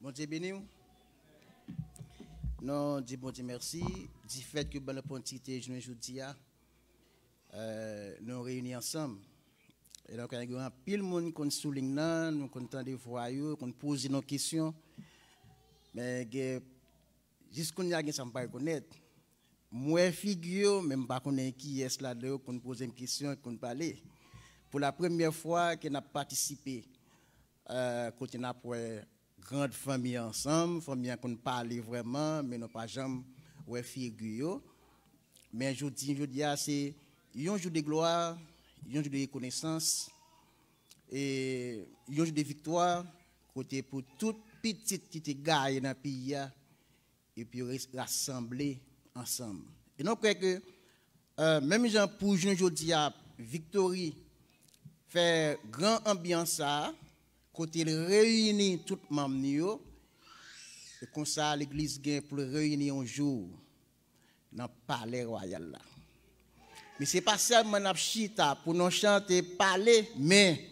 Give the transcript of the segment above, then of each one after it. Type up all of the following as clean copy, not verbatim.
Bon Dieu béni. Non, dis bon Dieu merci. Du fait que bonne opportunité, je nous dis, nous réunis ensemble. Et donc, il y a un pile de monde qui souligne, nous content de voir, qu'on pose nos questions. Mais jusqu'à ce qu'on ne peut pas connaître. Moi, figure, même pas connaître qui est là-dedans, qu'on pose une question et qu'on parle. Pour la première fois qu'on a participé, quand on a pour grande famille ensemble, famille qu'on parle vraiment, mais nous pas jamais ouais figure. Mais je dis c'est un jour de gloire, un jour de reconnaissance et un jour de victoire côté pour toute petite qui te gagne dans le pays et puis rassembler ensemble. Et nous croyons que même gens pour aujourd'hui Victory fait grand ambiance ça côté réunir tout le monde et comme ça l'église gagne pour réunir un jour dans le palais royal là. Mais c'est pas seulement n'a chita pour nous chanter parler mais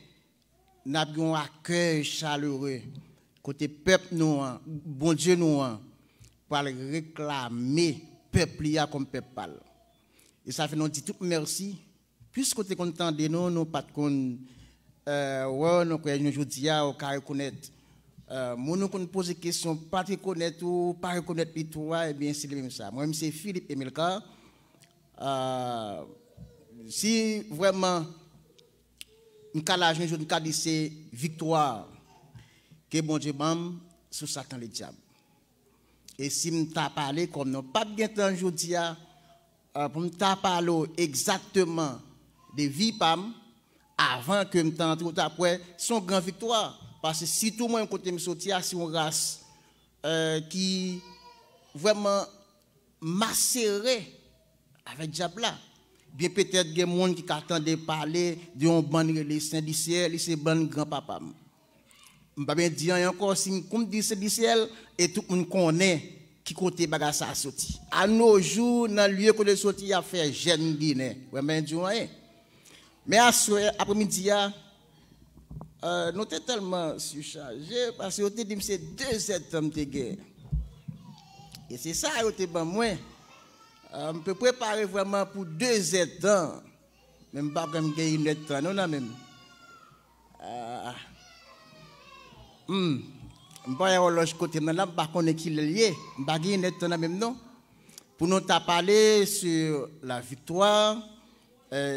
n'a un accueil chaleureux côté peuple nous bon Dieu nous pour réclamer peuple comme peuple parle. Et ça fait nous dit tout merci puisque tu es content de nous pas qu'on ouais nous croyons aujourd'hui au carré connaître nous qu'on pose des questions pas reconnaître ou pas reconnaître toi et bien c'est même ça moi c'est Philippe Emilka si vraiment une calage un jour une dit c'est victoire que bon Dieu bam sur Satan le diable et si me t'a parlé comme non pas bien temps aujourd'hui pour me t'a parler exactement de vie pam avant que me t'entre après son grand victoire parce que si tout le monde côté me sortir si on race qui vraiment macéré avec diable là bien peut-être des monde qui attendait parler de un bon les saint du ciel c'est bon grand papa m'pas bien dire encore si comme dit c'est du ciel et tout le monde connaît qui côté bagage ça sorti à nos jours dans lieu que de sorti a fait jeune Guinée ouais mais dis rien mais après-midi nous sommes tellement surchargés parce que nous dit c'est 2 heures de guerre et c'est ça que ben moi on peut préparer vraiment pour 2 heures de temps même pas comme gagner une heure de temps non même on va y avoir l'autre côté mais là pas connaître qui est lié on pas gagner une heure de temps même non pour nous t'a parler sur la victoire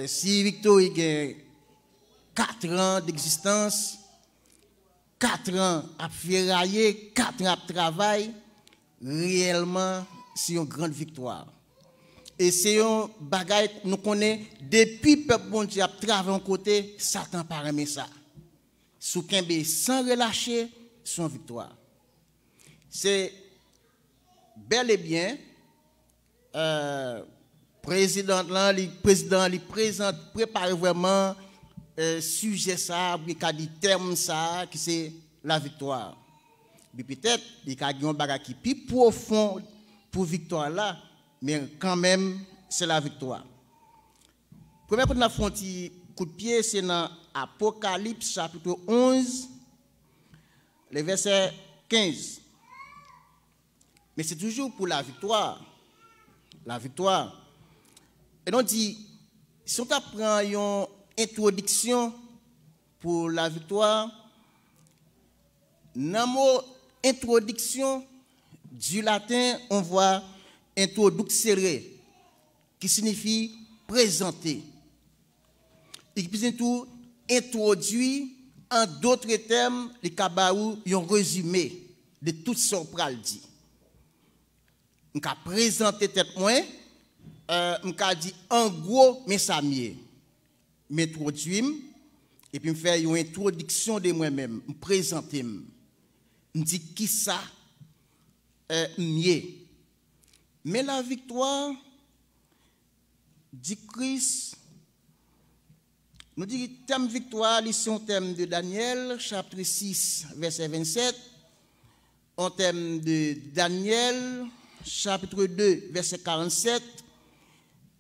si Victory gagne 4 ans d'existence 4 ans à ferrailler 4 ans à travail réellement c'est une grande victoire et c'est un bagage nous connaît depuis peuple bon Dieu a travaillé en côté Satan pas aimer ça sous Kembe sans relâcher son victoire c'est bel et bien président il présente prépare vraiment sujet ça puis qu'a dit terme ça qui c'est la victoire mais peut-être il y a un bagage qui plus profond pour victoire là mais quand même c'est la victoire premier coup de la frontière coup de pied c'est dans Apocalypse chapitre 11 le verset 15 mais c'est toujours pour la victoire et on dit si on apprend une introduction pour la victoire dans le mot introduction du latin on voit introducere qui signifie présenter et qui peut tout introduit en d'autres termes les kabaou un résumé de tout ce qu'on pral dit on a présenté tête moins on a dit en gros mais ça mieux m'introduire et puis me faire une introduction de moi-même me présenter me dit qui ça mieux mais la victoire dit Christ nous dit thème victoire c'est un thème de Daniel chapitre 6 verset 27 un thème de Daniel chapitre 2 verset 47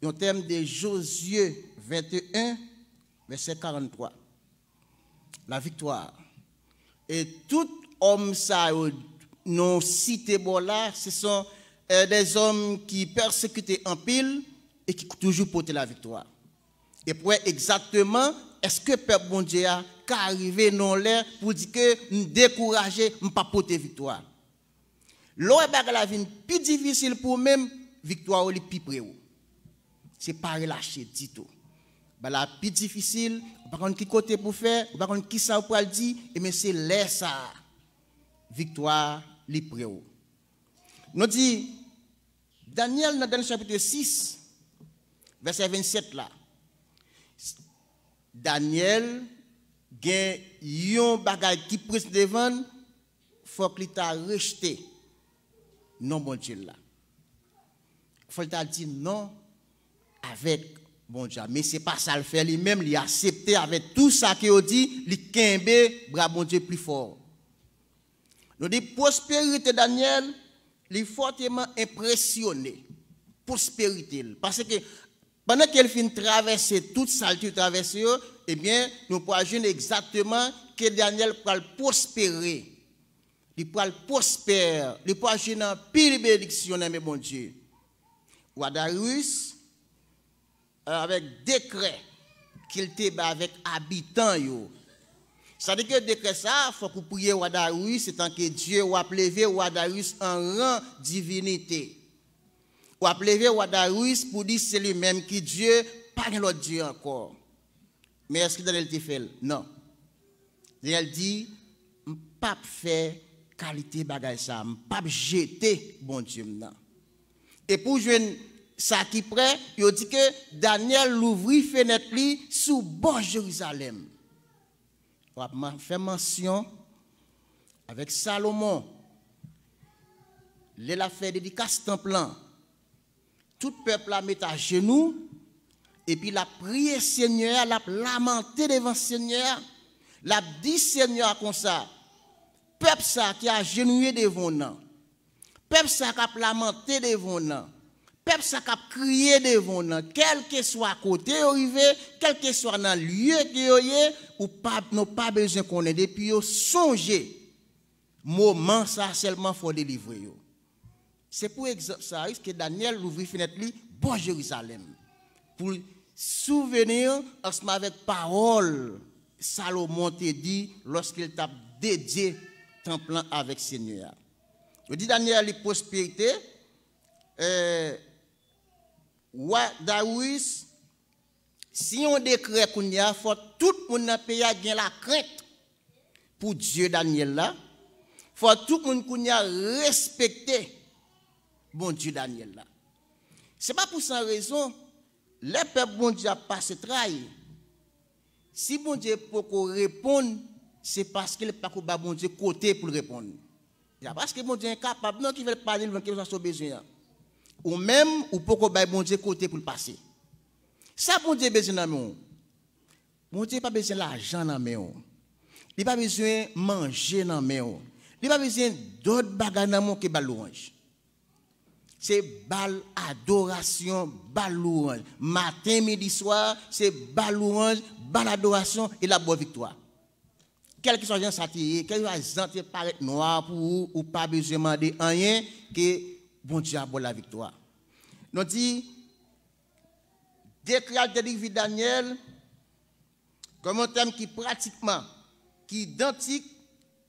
un thème de Josué 21 verset 43 la victoire et tout homme ça nous citons là, ce sont des hommes qui persécutaient en pile et qui toujours portaient la victoire. Et pour exactement, est-ce que le peuple bon Dieu a arrivé dans l'air pour dire que nous décourager, nous ne pas porter victoire. L'autre la vie plus difficile pour même victoire est plus près. C'est pas relâcher du tout. La plus difficile, par contre qui côté pour faire, par contre qui ça pour le dire, et mais c'est là ça. Victoire li près. Nous dit Daniel dans le chapitre 6 verset 27 là. Daniel gen yon bagay qui prise devant faut qu'il t'a rejeté non bon Dieu là. Faut qu'il t'a dit non avec bon Dieu, mais c'est pas ça le fait lui-même, il accepté avec tout ça qu'il dit, il kembe bras bon Dieu plus fort. Nous dit prospérité Daniel, il est fortement impressionné. Prospérité parce que pendant qu'elle finit traverser toute ça qu'il traverser, eh bien nous pouvons jouer exactement que Daniel pourra prospérer. Il pourra prospérer, il pourra jouer dans pile bénédiction mais bon Dieu. Darius avec décret qu'il te avec habitants yo. Ça dit que décret ça faut que prier Darius c'est tant que Dieu ou lever Darius en rang divinité. Ou lever Darius pour dire c'est lui-même qui Dieu pas l'autre Dieu encore. Mais est-ce que Daniel te fait? Non. Daniel dit pas faire qualité bagay ça, pas jeter bon Dieu non. Et pour jouer ça qui prêt, il dit que Daniel l'ouvrit fenêtre li sous bord Jérusalem. On va faire mention avec Salomon. Il a fait dédicace temple. Tout peuple a mis à genoux et puis il a prié Seigneur, il a lamenté devant Seigneur, il a dit Seigneur comme ça. Peuple ça qui a genouillé devant nous. Peuple ça qui a lamenté devant nous. Peuple ça qui a crié devant nous, quel que soit côté arrivé, quel que soit dans le lieu qui est, ou pas, nous pas besoin qu'on ait depuis songer. Moment ça seulement faut délivrer. C'est pour exemple ça que Daniel ouvrit fenêtre li bon Jérusalem pour souvenir ensemble avec parole Salomon te dit lorsqu'il t'a dédié temple avec Seigneur. Je dis Daniel li prospérité Darius, si on décret qu'on y a, faut tout le monde dans le pays a la crainte pour Dieu Daniel là. Faut tout le monde qu'on y a respecté bon Dieu Daniel là. C'est pas pour cette raison les peuples bon Dieu a passé trahi. Si bon Dieu peut répondre, c'est parce qu'il pas que bon Dieu côté pour répondre. Parce que bon Dieu est capable non qui veut parler devant qui a besoin. Ou même ou pourquoi bon Dieu côté pour le passer. Ça bon Dieu besoin dans nous. Bon Dieu pas besoin l'argent dans nous. Il pas besoin manger dans nous. Il pas besoin d'autres bagages dans nous que bal louange. C'est bal adoration, bal louange. Matin, midi, soir, c'est bal louange, bal adoration et la bonne victoire. Quel que soit gens satire, quel que soit gens paraître noir pour vous ou pas besoin demander rien que bon Dieu a bon la victoire. Nous dit, décret de David Daniel, comme un terme qui pratiquement, qui identique,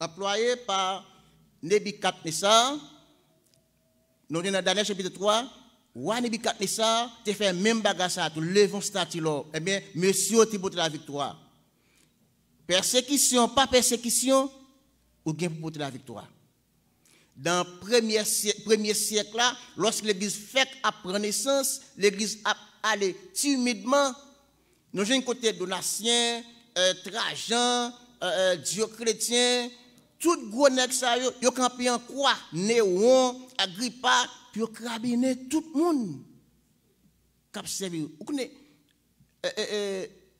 employé par Nebuchadnezzar. Nous sommes dans Daniel chapitre 3, roi Nebuchadnezzar, tu fait même bagage à tout, levons statue là. Eh bien, monsieur, tu portes la victoire. Persécution, pas persécution, ou bien pour porter la victoire. Dans le premier siècle là, lorsque l'église fait apprendre naissance, l'église a allé timidement, nous avons un côté Donatien, Trajan, Dioclétien, tout gros nèg ça yo campé en croix, Néron, Agrippa, puis yo crabiné tout le monde. Cap servi. Vous connaissez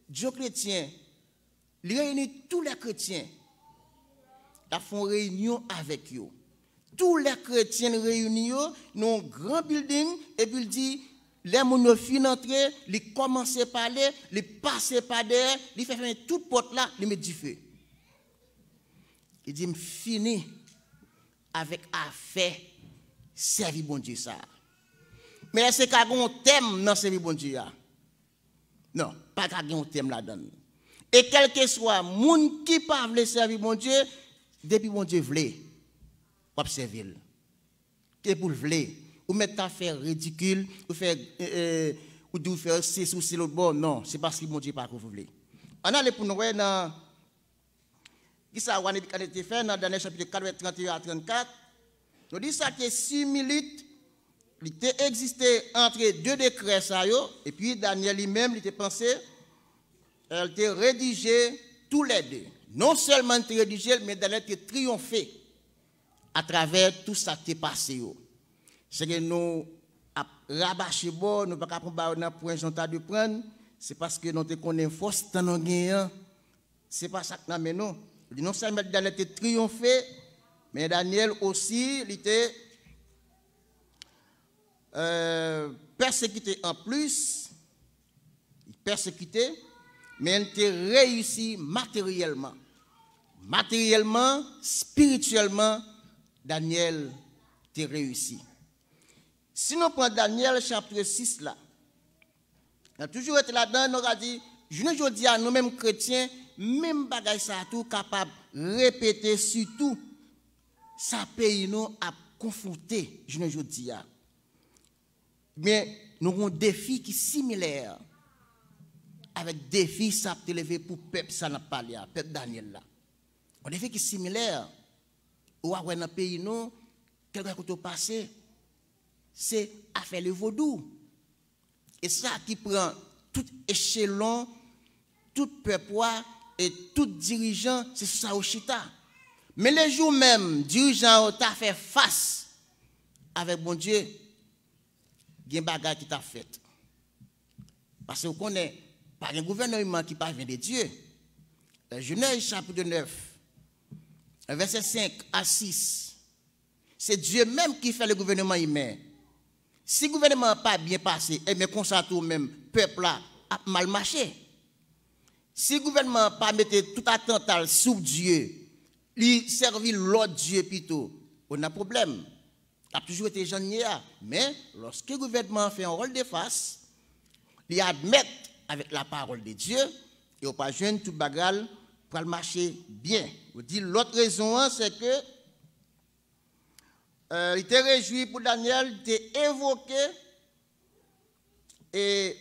Dioclétien, il réunit tous les chrétiens. Ils font réunion avec eux. Tous les chrétiens réunis dans un grand building et puis il dit les gens fin entrer, ils commencent à parler, ils passent par derrière, ils font fermer toute porte là, ils mettent du feu. Il dit fini avec affaire servir bon Dieu ça. Mais est-ce qu'il y a un thème dans servir bon Dieu? Non, pas qu'il y a un thème là-dedans. Et quel que soit le monde qui ne veut pas servir bon Dieu, depuis bon Dieu veut, on servir. Et pour le vouloir, ou mettre à faire ridicule, ou faire c'est ou c'est l'autre bon, non, c'est parce que mon Dieu pas que vous voulez. On a les pour nous voir dans qui ça a été fait dans le dernier chapitre 4, 31 à 34. Nous dit ça que 6 minutes, il était existé entre deux décrets ça et puis Daniel lui-même il était pensé, elle était rédigé tous les deux. Non seulement il était rédigé, mais Daniel était triomphé à travers tout ça qui est passé. C'est que nous rabâché bon, nous ne pouvons pas prendre un point de prendre, c'est parce que nous connaissons force dans nos gagnants. C'est pas ça que nous avons. Non seulement Daniel était triomphé, mais Daniel aussi, il était persécuté en plus. Il persécuté, mais il était réussi matériellement. Matériellement, spirituellement, Daniel était réussi. Si nous prenons Daniel chapitre 6 là, on a toujours été là-dedans, on a dit, je ne dis à nous-mêmes chrétiens, même bagaille ça tout capable de répéter surtout, ça pays nous à confronter, je ne dis à. Mais nous avons un défi qui est similaire avec défi ça peut lever pour peuple ça n'a pas là, peuple Daniel là. Un défi qui est similaire. Ou à dans pays nous, quelque chose qui passé, c'est à faire le vaudou. Et ça qui prend tout échelon, tout peuple et tout dirigeant, c'est ça au chita. Mais les jours même, dirigeant ont fait face avec bon Dieu, il y a des bagages qui t'a fait. Parce qu'on connaît pas un gouvernement qui parvient de Dieu. Le Genèse chapitre 9, verset 5 à 6, c'est Dieu même qui fait le gouvernement humain. Si le gouvernement n'a pas bien passé, et bien comme ça tout même, peuple a mal marché. Si le gouvernement n'a pas mis tout attentat sous Dieu, il servit l'autre Dieu plutôt, on a un problème. Ça a toujours été gagné. Mais lorsque le gouvernement fait un rôle de face, il admet avec la parole de Dieu, et on pas jeune tout bagarre pour le marcher bien. On dit l'autre raison, c'est que il était réjoui pour Daniel, il était évoqué et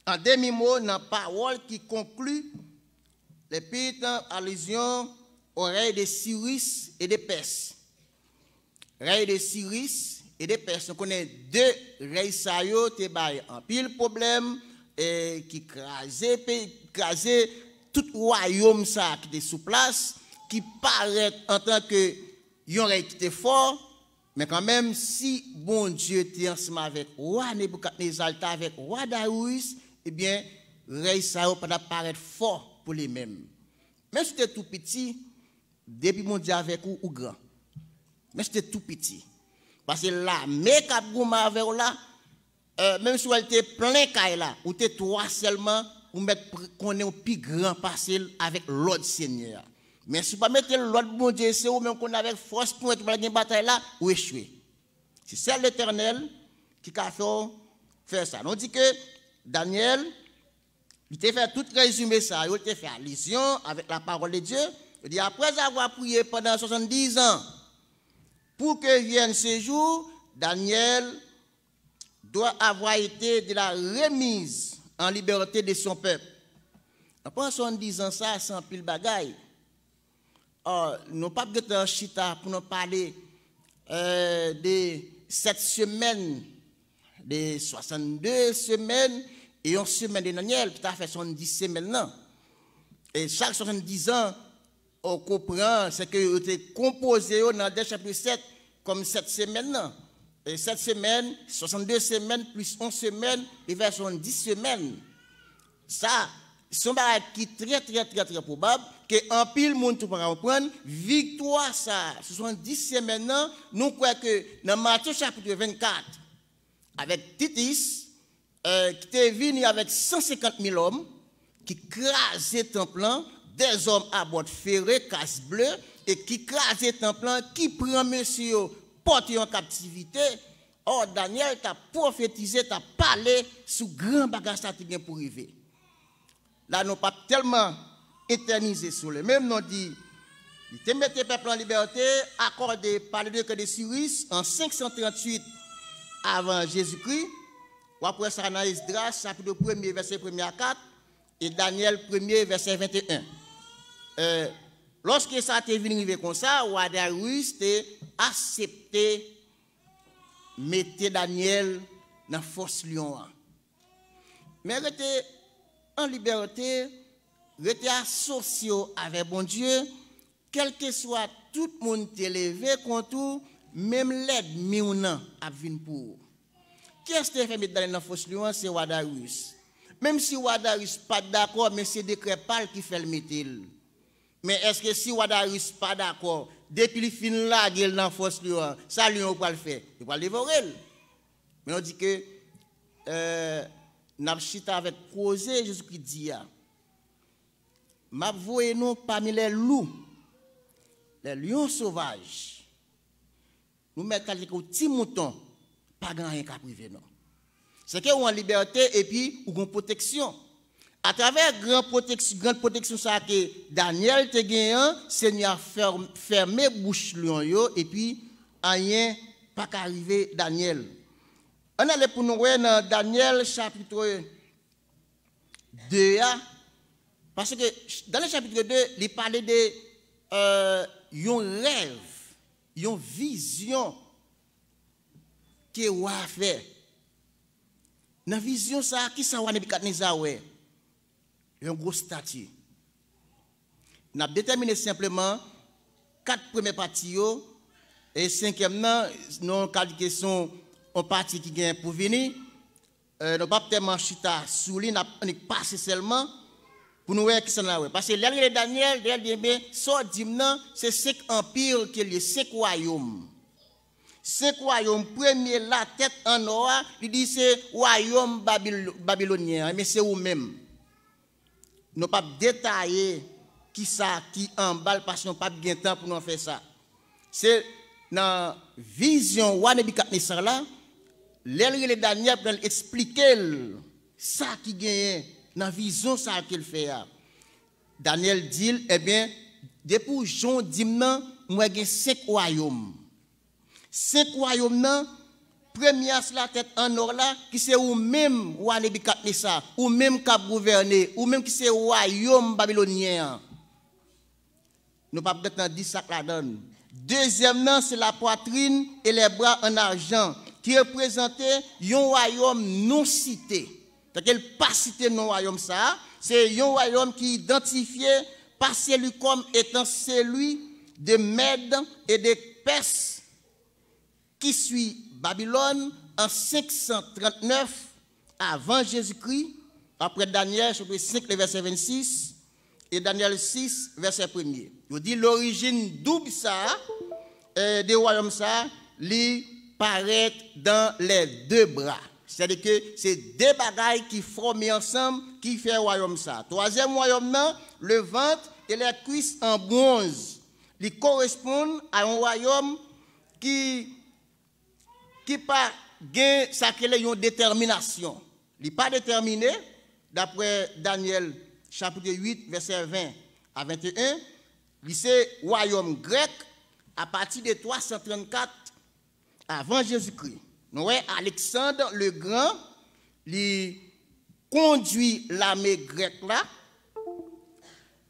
en demi-mot dans la parole qui conclut les petites allusions aux règles de Cyrus et de Perse. Règles de Cyrus et de Perse. On connaît deux règles qui ont un pile problème et qui crasaient tout royaume ça qui était sous place, qui paraît en tant que yon règle qui était fort. Mais quand même, si bon Dieu était ensemble avec roi Nebuchadnezzar, avec roi Darius, eh bien, rey ça va pas paraître fort pour les mêmes. Même si c'était tout petit, depuis mon Dieu avec ou grand. Mais c'était tout petit. Parce que là, mais cap gouma avec là, même si elle était plein caille là, ou était trois seulement, ou mettre qu'on est au plus grand passé avec l'autre Seigneur. Mais si vous ne mettez l'autre bon Dieu, c'est ou même qu'on a avec force pour être dans une bataille là, ou échouer. C'est celle l'Éternel qui a fait ça. On dit que Daniel, il a fait tout résumé ça, il a fait allusion avec la parole de Dieu. Il dit après avoir prié pendant 70 ans, pour que vienne ce jour, Daniel doit avoir été de la remise en liberté de son peuple. Après 70 ans, ça, sans pile bagaille. Nous pas de chita pour nous parler de cette semaine, de 62 semaines et une semaine de Daniel, qui a fait 70 semaines maintenant. Et chaque 70 ans, on comprend ce que vous avez composé dans le chapitre 7 comme 7 semaines. Et 7 semaines, 62 semaines plus 11 semaines, et vers 70 semaines. Ça, c'est un bagage qui est très probable que en pile monde tout pour comprendre victoire ça 70 semaines maintenant nous croyons que dans Matthieu chapitre 24 avec Titus qui était venu avec 150 000 hommes qui crasaient temple des hommes à bord ferré casse bleu et qui crase le temple, qui prend monsieur, porte en captivité. Or, Daniel t'a prophétisé, t'a parlé sous grand bagage pour arriver. Là, nous pas tellement éternisé sur le même nom dit. Il te mette le peuple en liberté, accordé par le décret de Cyrus en 538 avant Jésus-Christ. Ou après ça, dans Esdras, chapitre 1er, verset 1 à 4, et Daniel 1er, verset 21. Lorsque ça a été venu comme ça, Darius a accepté mettre Daniel dans la force lion. Mais il était en liberté, il était associé avec bon Dieu, quel que soit tout le monde qui est levé contre, même l'ennemi a venu pour. Qui est-ce qui fait mettre dans la force lion? C'est Darius. Même si Darius n'est pas d'accord, mais c'est décret pâle qui fait le métil. Mais est-ce que si Darius n'est pas d'accord, depuis le fin là, il est dans la force lion, ça lui on va le faire. Il va le dévorer. Mais on dit que n'a chita avec projet Jésus-Christ dit m'a voyé nous parmi les loups, les lions sauvages. Nous mettons quelques petits moutons, pas grand rien qu'à priver non. C'est que on en liberté et puis on en protection. À travers grande protection ça que Daniel te gagné, Seigneur fermé bouche lion yo et puis rien pas qu'arriver Daniel. On allait pour nous voir dans Daniel chapitre 2 parce que dans le chapitre 2, il parlait de un rêve, une vision que wa fait. Dans la vision ça qui ça wa Nebukadnezar ouais. Un gros statut. On a déterminé simplement 4 premières parties et 5e non quatre questions en partie qui gagne pour venir. Nous pas tellement chita sous lui, on est passé seulement pour nous voir qui ça là parce que l'année de Daniel, c'est 5 empires qui est 5 royaumes. 5 royaumes, premier la tête en or, il dit c'est royaume babylonien, mais c'est où même. Nous pas détailler qui ça qui emballe parce que nous pas bien temps pour nous faire ça. C'est dans vision wa Nebukadnezar là, les Daniel pour expliquer ça qui gagne dans vision ça qu'il fait. Daniel dit eh bien depuis Jean dit moi j'ai 5 royaumes. 5 royaumes nan première la tête en or là qui c'est ou même roi Nebukadnezar ou même qui gouverner ou même qui c'est royaume babylonien. Nous pas peut-être dire ça la donne. Deuxièmement, c'est la poitrine et les bras en argent qui représentait un royaume non cité. C'est-à-dire pas cité non royaume ça, c'est un royaume qui identifiait pas celui comme étant celui de Mèdes et de Perses qui suit Babylone en 539 avant Jésus-Christ, après Daniel, chapitre 5, verset 26, et Daniel 6, verset 1er. Il dit l'origine double ça, des royaumes ça, lui paraît dans les 2 bras. C'est-à-dire que c'est 2 bagailles qui forment ensemble qui fait un royaume ça. Troisième royaume, non, le ventre et les cuisses en bronze. Ils correspondent à un royaume qui pas gain ça que une détermination. Il n'est pas déterminé d'après Daniel chapitre 8 verset 20 à 21. Il c'est royaume grec à partir de 334 avant Jésus-Christ. Nous voyons Alexandre le Grand il conduit l'armée grecque là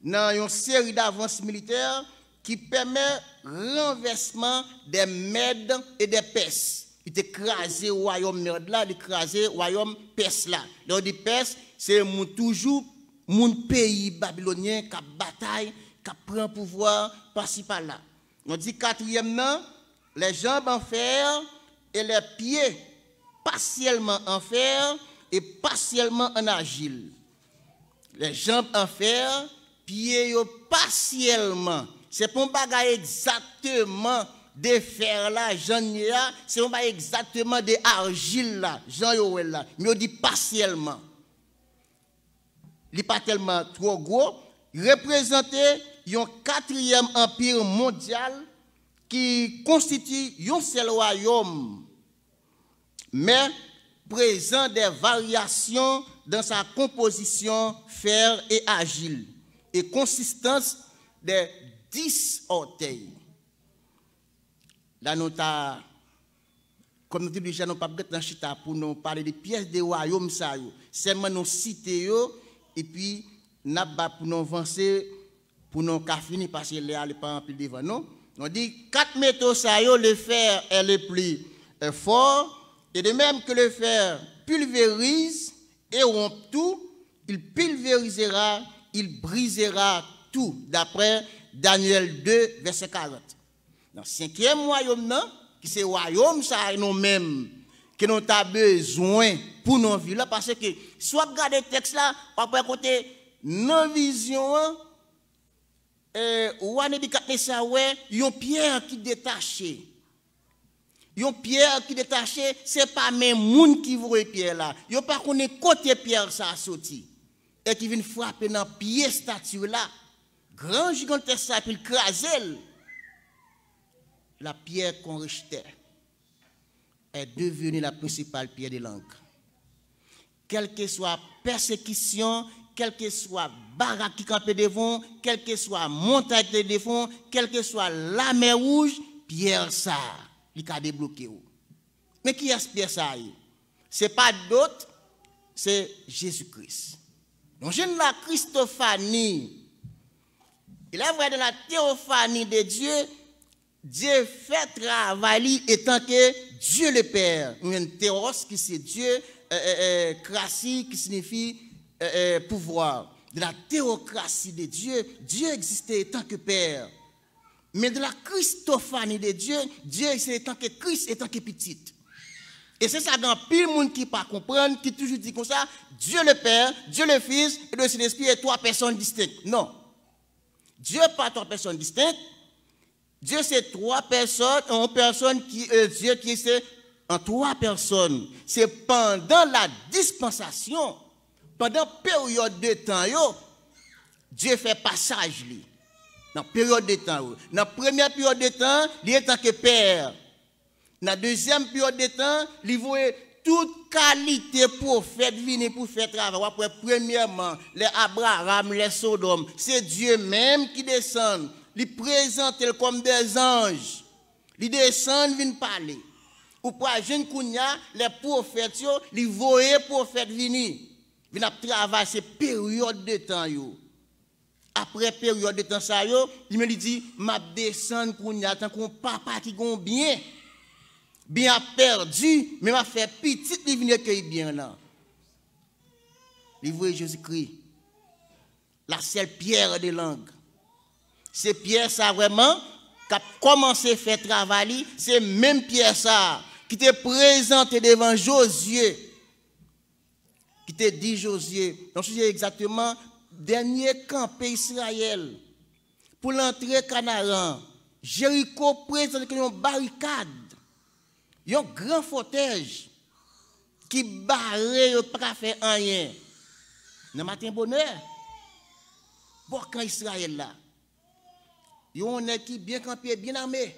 dans une série d'avances militaires qui permet renversement des Mèdes et des Perses. Il a écrasé le royaume Mède là, il a écrasé le royaume Perse là. Donc les Perses, c'est toujours mon pays babylonien qui a bataille, qui prend pouvoir par-ci par-là. On dit quatrièmement, les jambes en fer et les pieds partiellement en fer et partiellement en argile. Les jambes en fer, pieds partiellement. C'est pour ne pas exactement de fer là, Jean là, c'est pas exactement de argile là, Jean Yoel là, mais on dit partiellement. Il n'est pas tellement trop gros, représentait un quatrième empire mondial qui constitue un seul royaume, mais présente des variations dans sa composition faire et agile et consistance des 10 orteils. Là, nous avons, comme nous disons, nous n'avons pas de chita pour nous parler des pièces des royaumes, seulement nous citer et puis nous avons pour nous avancer, pour nous finir parce que les n'est pas en pile devant nous. On dit 4 métaux, le fer est le plus fort, et de même que le fer pulvérise et rompt tout, il pulvérisera, il brisera tout, d'après Daniel 2, verset 40. Dans le 5e royaume, qui c'est le royaume, ça nous-mêmes, que nous avons besoin pour nos vies, là, parce que, soit regarder le texte là, après côté, nos visions, ou on est une pierre qui détachée. Une pierre qui détachée, ce n'est pas même monde qui voit pierre là. Il n'y a pas qu'on est côté pierre ça a sorti. Et qui vient frapper dans le pied statue là. Grand gigantesque ça, puis craser. La pierre qu'on rejetait est devenue la principale pierre de l'encre. Quelle que soit persécution, quelle que soit baraque qui campe devant, quelle que soit montagne de devant, quelle que soit la mer rouge, pierre ça, il a débloqué. Mais qui est pierre ça? Ce n'est pas d'autre, c'est Jésus-Christ. Donc, je la Christophanie. Il est vrai dans la théophanie de Dieu, Dieu fait travail étant que Dieu le Père. Une théos qui c'est Dieu, cratie qui signifie pouvoir. De la théocratie de Dieu, Dieu existait étant que Père. Mais de la Christophanie de Dieu, Dieu existait étant que Christ, étant que petite. Et c'est ça dans pile monde qui ne pas comprendre, qui toujours dit comme ça, Dieu le Père, Dieu le Fils et le Saint-Esprit est 3 personnes distinctes. Non. Dieu n'est pas 3 personnes distinctes. Dieu c'est 3 personnes, une personne qui Dieu qui est en 3 personnes. C'est pendant la dispensation, pendant la période de temps, Dieu fait passage. Dans la période de temps. Dans la première période de temps, il est en tant que Père. Dans la deuxième période de temps, il voit toute qualité prophète venir pour faire travail. Après, premièrement, les Abraham, les Sodome, c'est Dieu même qui descend. Il présente comme des anges. Il descend, viennent parler. Ou pour jeune kounya, les prophètes, ils voient les prophètes venir. Ils viennent travailler ces périodes de temps. Après période de temps, ça, il me dit, m'a descend kounya, tant qu'on papa qui gon bien perdu, mais m'a fait petit, il vient cueillir bien là. Il voit Jésus-Christ, la seule pierre de langue. C'est Pierre ça vraiment qui a commencé à faire travail, c'est même Pierre ça qui te présenté devant Josué, qui te dit Josué, donc c'est exactement dernier campé Israël pour l'entrée Canaan. Jéricho présente une barricade, un grand fauteuil qui barrait pas faire rien. Dans matin bonheur, bon quand Israël là. Yon est qui bien campé, bien armé.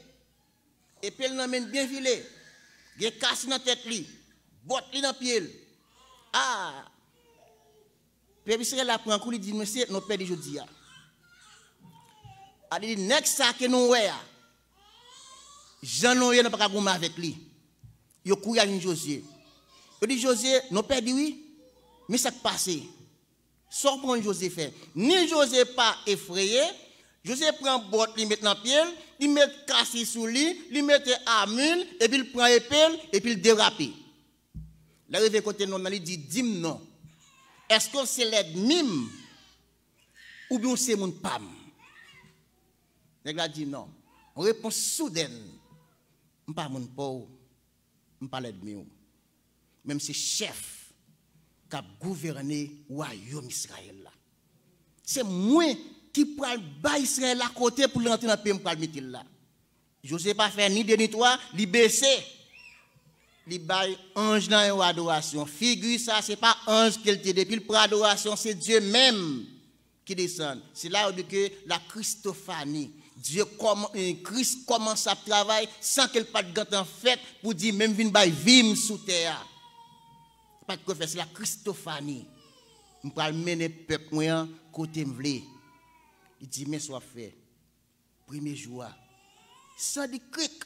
Et puis il n'amène bien filé. Il casse dans la tête li. Botte li dans pied. Ah. Puis Israël a pris un coup, il dit monsieur, nous perdons aujourd'hui. Il dit next ça que nous voyons. Jean Noé n'a pas goûter avec lui. Il couru à Josué. Il dit Josué, nous perdons oui. Mais ça passe. Sort pour Josué fait. Ni Josué pas effrayé. Josué prend botte, il met dans pied, il met cassis sous lui, il met armure, et puis il prend épée, et puis il dérape. L'arrivée côté non, il dit, dis-moi non. Est-ce que c'est l'ennemi ou bien c'est mon pam? Il a dit non. On répond soudaine. Je ne suis pas mon pauvre, je ne suis pas l'ennemi. Même si chef qui a gouverné le royaume Israël. C'est moi qui prend le Israël à côté pour l'entrer dans le pays pour le mettre là. Je ne sais pas faire ni de ni toi, li baisser. Li bail ange dans une adoration. Figure ça, ce n'est pas ange qu'il te depuis le adoration, c'est Dieu même qui descendent. C'est là où que la Christophanie. Christ commence à travailler sans qu'elle pas de gant en fait pour dire même vin bay vim sous terre. Pas de quoi faire, c'est la Christophanie. On va mener peuple moyen côté m'vle. Il dit mais soit fait. Premier jour. Sans di cric.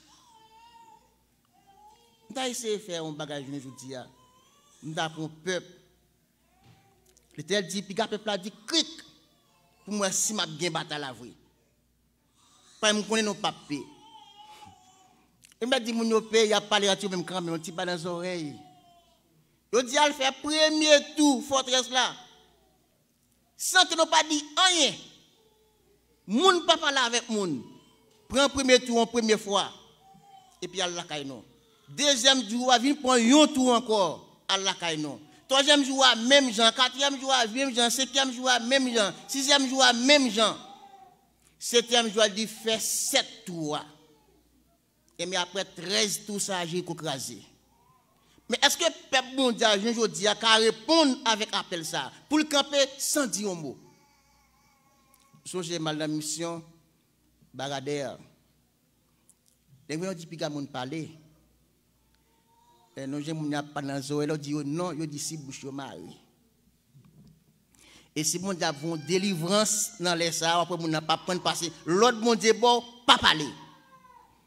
On va essayer de faire un bagage aujourd'hui. On va pour peuple. L'Éternel dit puis peuple a dit cric. Pour moi si m'a bien bataille la vraie. Pas me connaît nos papiers. Il m'a dit mon yo paye, il a parlé à tout même quand même un petit pas dans les oreilles. Il dit al faire premier tour forteresse là. Sans que nous pas dit rien. Moun pas parler avec moun. Prend premier tour en première fois et puis Allah kay non. Deuxième jour vient prendre un tour encore Allah kay non. Troisième jour même gens, quatrième jour même gens, cinquième jour même gens, sixième jour même gens. Septième jour, il dit fait 7 tours. Et mais après 13 tours, ça a écrasé. Mais est-ce que le peuple mondial, je dis, a répondre avec appel ça, pour le camper sans dire un mot? Songez mal la mission, Baradère. Les gens disent, puis moun parler. Et nous, j'aime pas dans Zoé, ils disent, non, ils disent, si bouche mari. Et si mon Dieu a une délivrance dans les ça, après mon n'a pas prendre passer l'autre mon Dieu bon pas parler.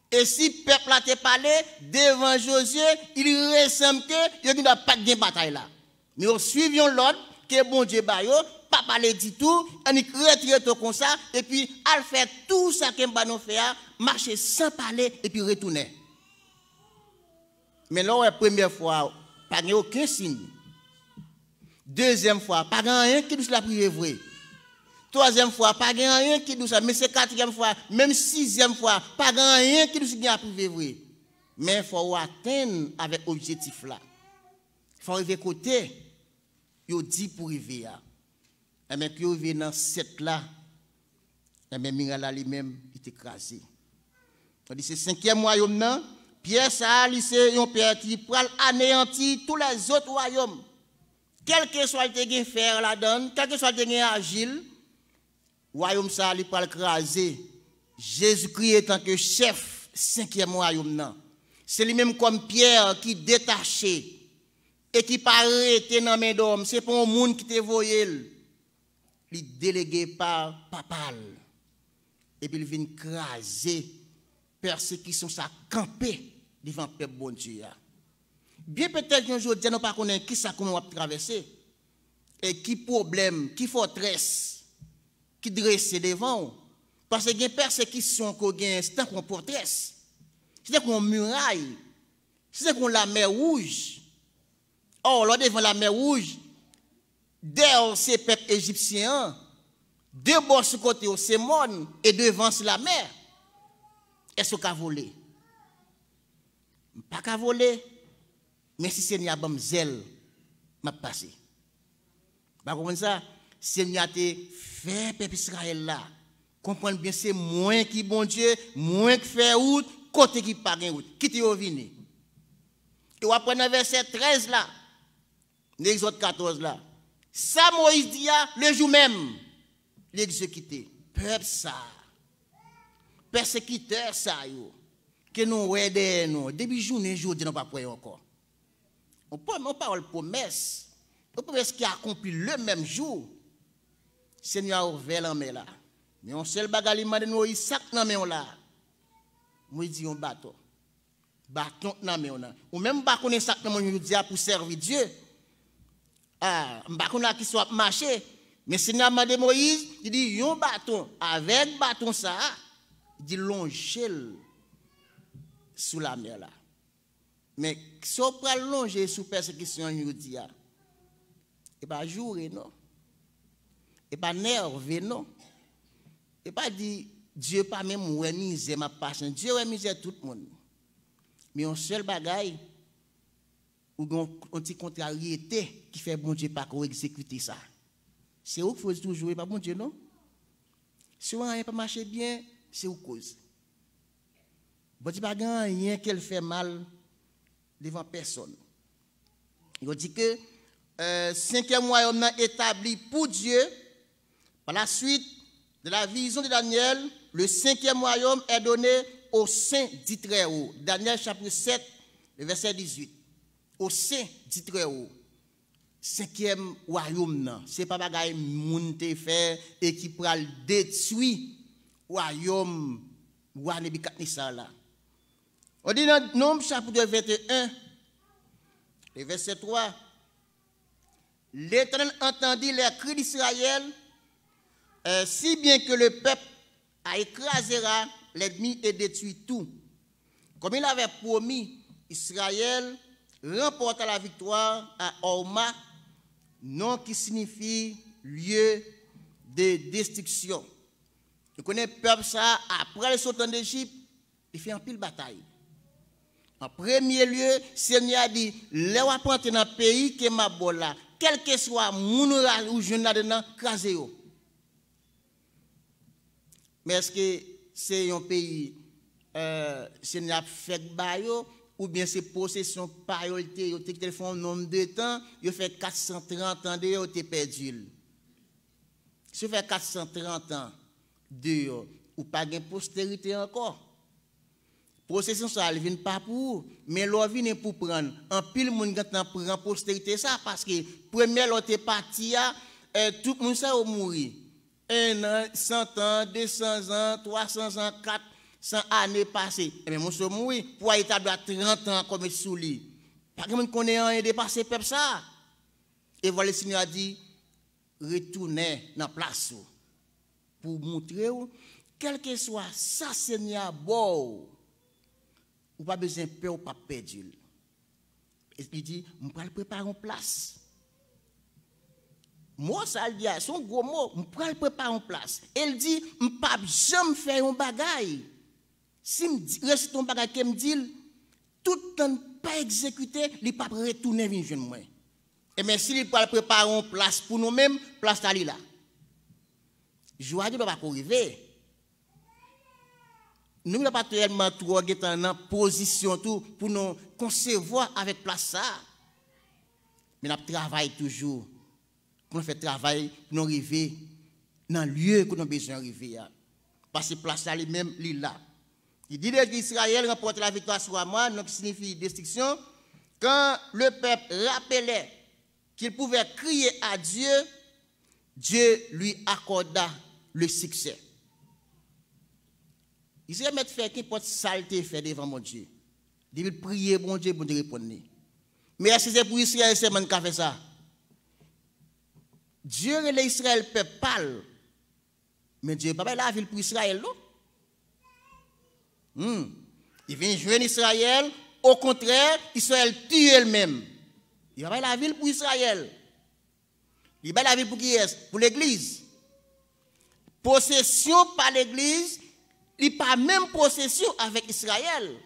Et si peuple a te parlé devant Josué, il ressemble que il n'y a pas de bataille là. Mais on suivions l'autre que bon Dieu ba yo pas parler du tout, on y retire tout comme ça et puis al faire tout ça que nous fait marcher sans parler et puis retourner. Mais là la première fois pas aucun signe. Deuxième fois, pas rien qui nous la prière vrai. Troisième fois, pas rien qui nous ça. Mais c'est quatrième fois, même sixième fois, pas rien qui nous la prière vrai. Mais il faut atteindre avec objectif là. Il faut arriver côté. Il dit pour arriver là. Et bien, quand il arrive dans cette là, et bien, Mirala lui-même, il est écrasé. On dit c'est 5e royaume, Pierre, ça, c'est un père qui pourra anéantir tous les autres royaumes. Quel que soit le terrain faire là-dedans, quel que soit le terrain agile, royaume ça il va écraser. Jésus-Christ étant que chef 5e royaume. C'est lui-même comme Pierre qui détaché et qui paraît dans main d'homme. C'est pas un monde qui te voyé. Il délégué par papal. Et puis il vient écraser persécution ça camper devant le peuple bon Dieu. Bien peut-être qu'un jour, nous ne pas connaître qui ça comment on va traverser. Et qui problème, qui forteresse, qui dresse devant. Parce que les persécutions qu'on gagne, c'est qu'on forteresse. C'est qu'on muraille. C'est qu'on la mer rouge. Or, là devant la mer rouge, derrière ces peuples égyptiens, deux bords sur côté, c'est monde, et devant c'est la mer. Est-ce qu'on a volé? Pas qu'à voler. Mais si Seigneur a bon zèle, m'a passé. Bah comment ça? Seigneur a fait peuple Israël là. Comprendre bien c'est moins qui bon Dieu, moins qui fait route, côté qui pas gain route. Qui te vini. Et on prend verset 13 là. L'exode 14 là. Ça Moïse dit le jour même l'exécuter. Peuple ça. Persécuteur ça yo. Que nous aider nous depuis journée jour nous pas prier encore. On parle promesse. Une promesse qui accomplit le même jour. Seigneur a ouvert la main là. Mais on seul bagage m'a nous sac dans main là. Moi dit un bâton. Bâton dans main là. Ou même pas connaître sac dans main dit pour servir Dieu. Ah, pas connaître qui soit marcher. Mais Seigneur m'a dit Moïse, il dit un bâton avec bâton ça, il dit longer sous la mer là. Mais si on prend longer sous persécution, il dit, et pas jouer, non. Et pas nerver, non. Et pas dire, Dieu pas même ou misère ma passion. Dieu est misère tout le monde. Mais un seul bagaille, ou une petite contrariété qui fait bon Dieu pas qu'on exécuter ça. C'est où qu'il faut toujours pas bon Dieu, non? Si on n'a pas marché bien, c'est où cause. Bon Dieu pas rien qu'elle fait mal devant personne. Il dit que 5e royaume établi pour Dieu Par la suite de la vision de Daniel, le 5e royaume est donné au Saint dit très haut. Daniel chapitre 7, le verset 18. Au Saint dit très haut. 5e royaume, ce n'est pas bagaille moun te fait et qui pral détruit royaume roi Nebukadnessar là. On dit dans Nombre chapitre 21, le verset 3. L'Éternel entendit les cris d'Israël, si bien que le peuple a écrasé l'ennemi et détruit tout. Comme il avait promis, Israël remporta la victoire à Horma, nom qui signifie lieu de destruction. Vous connaissez le peuple ça, après le sortant d'Égypte, il fait un pile bataille. En premier lieu, le Seigneur a dit, les wap rentrer dans le pays qui est ma bola, quel que soit moun ou jeune là-dedans, crasez-vous. Mais est-ce que c'est un pays, Seigneur a fait bayo, ou bien c'est possession priorité, vous avez fait un nombre de temps, vous fait 430 ans de vous avez perdu. Si vous faites 430 ans de ou pas de postérité encore. Possession ça ne vient pas pour, mais l'on vient pour prendre. En pile moun gatan prend postérité ça parce que premier l'autre parti tout le monde ça au mourir. 1 an, 100 ans, 200 ans, 300 ans, 400 années passées. Et bien, mon se mourir pour établir 30 ans comme sous lui. Pas que monde connaît rien dépassé peuple ça. Et voilà le Seigneur a dit retournez dans la place pour montrer quel que soit ça Seigneur bon. Ou pas besoin de peur ou pas perdu. Et il dit, je vais préparer une place. Moi, ça dit, c'est un gros mot, je vais préparer une place. Elle dit, je ne vais pas jamais faire un bagage. Si je reste un bagage qui me dit, tout le temps pas exécuté, il ne va pas retourner vers jeune moi. Et bien, si il va préparer une place pour nous-mêmes, place là. Je ne vais pas arriver. Nous n'avons pas tellement trop en position pour nous concevoir avec place ça. Mais nous travaillons toujours. Pour nous faire travail, pour nous arriver dans le lieu que nous avons besoin d'arriver. Parce que place là, lui-même, il est là. Il dit qu'Israël remporte la victoire sur moi, donc signifie destruction. Quand le peuple rappelait qu'il pouvait crier à Dieu, Dieu lui accorda le succès. Israël met fait qui porte saleté fait devant mon Dieu. Il veut prier bon Dieu répondre. Mais est-ce que c'est pour Israël seulement qui a fait ça? Dieu et l'Israël peuple parle. Mais Dieu pas la ville pour Israël non? Il vient joindre Israël, au contraire, Israël tue elle-même. Il va la ville pour Israël. Il va la ville pour qui est? Pour l'église. Possession par l'église. Il n'y a pas même possession avec Israël.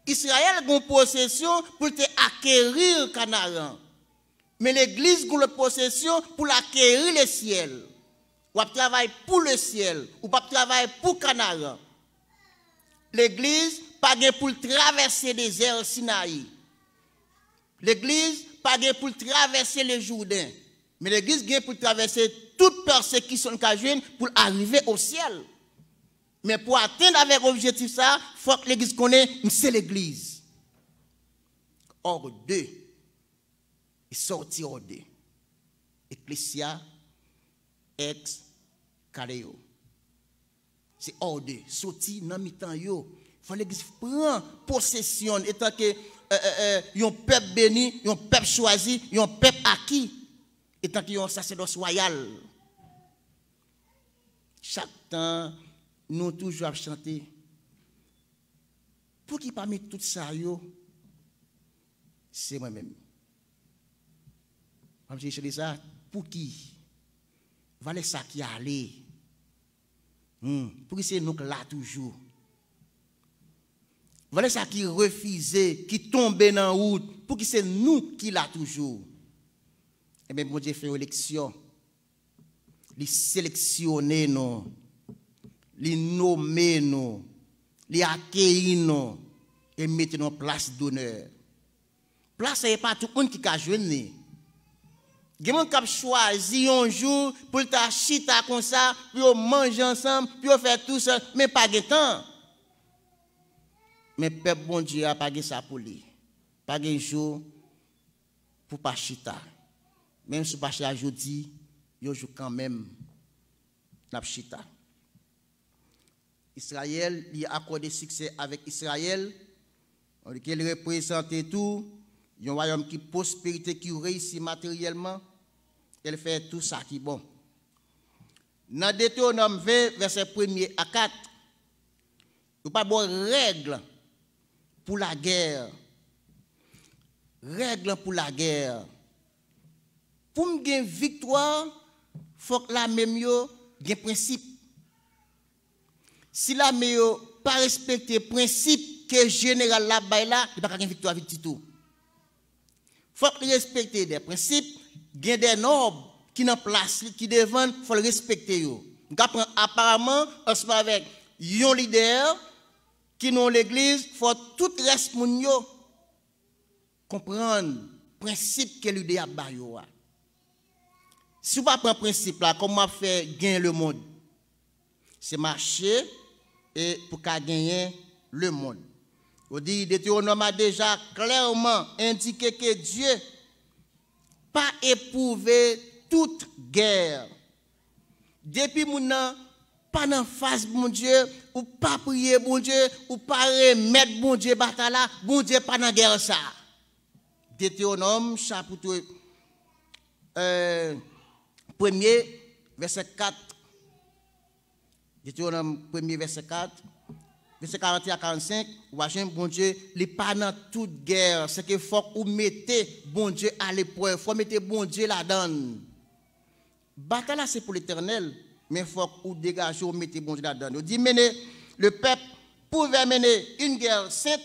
Israël a une possession pour te acquérir Canaan. Mais l'Église a une possession pour acquérir le ciel. Ou pas travailler pour le ciel. Ou pas travailler pour Canaan. L'Église pas pour traverser le désert Sinaï. L'Église pas pour traverser le Jourdain. Mais l'Église a pour traverser toute persécution qu'a pour arriver au ciel. Mais pour atteindre avec l'objectif ça, il faut que l'Église connaisse, c'est l'Église. Or deux, il sortit hors deux. Ecclesia ex Kaleo. C'est hors deux. Sorti dans mi-temps yo. Il faut que l'Église prenne possession étant que un peuple béni, un peuple choisi, un peuple acquis, étant que un sacerdoce royal. Chaque temps nous toujours chanter. Pour qui parmi tout ça, c'est moi-même. Je dis ça, pour qui? Voilà ça qui allait. Pour qui c'est nous là toujours? Voilà ça qui refusait, qui tombait dans la route. Pour qui c'est nous qui là toujours? Eh bien, bon Dieu fait une élection. Il sélectionne nous. Les nommer nous, les accueillir nous et mettre nous en place d'honneur. Place n'est pas tout le monde qui a joué. Gen qui choisi un jour pour ta chita comme ça, pour manger ensemble, pour faire tout ça, mais pas de temps. Mais peuple bon Dieu a pas de ça pour lui. Pas de jour pour pas chita. Même si pas chita aujourd'hui, yo joue quand même la chita. Israël, il a accordé succès avec Israël. Il représente tout. Un royaume qui prospérité, qui réussit matériellement. Elle fait tout ça qui est bon. Dans Deutéronome 20, verset 1er à 4, il n'y a pas de règle pour la guerre. Règle pour la guerre. Pour me gagner victoire, il faut que la même yo ait principe. Si la même yo pas respecter principe que général la bail là, il n'y a pas de victoire avec tout. Il faut respecter des principes, il y a des normes qui sont en place, qui devant, il faut les respecter. Apparemment, ensemble avec un leader qui dans l'église, il faut tout le reste comprendre le principe que l'idée a baillé. Si vous ne prenez pas le principe là, comment faire gagner le monde? C'est marcher et pour gagner le monde. On dit, Deutéronome a déjà clairement indiqué que Dieu pas éprouvé toute guerre. Depuis maintenant, pas dans face bon Dieu, ou pas prier bon Dieu, ou pas remettre bon Dieu bataille là, bon Dieu pas dans guerre ça. Deutéronome chapitre 1er verset 4. Deutéronome 1er verset 4. Verset 41 à 45, bon Dieu, il n'est pas dans toute guerre. C'est qu'il faut que vous mettez bon Dieu à l'épreuve. Il faut mettre bon Dieu là-dedans. Bataille là, c'est pour l'éternel. Mais il faut que vous dégagez, vous mettez bon Dieu là-dedans. Il dit, le peuple pouvait mener une guerre sainte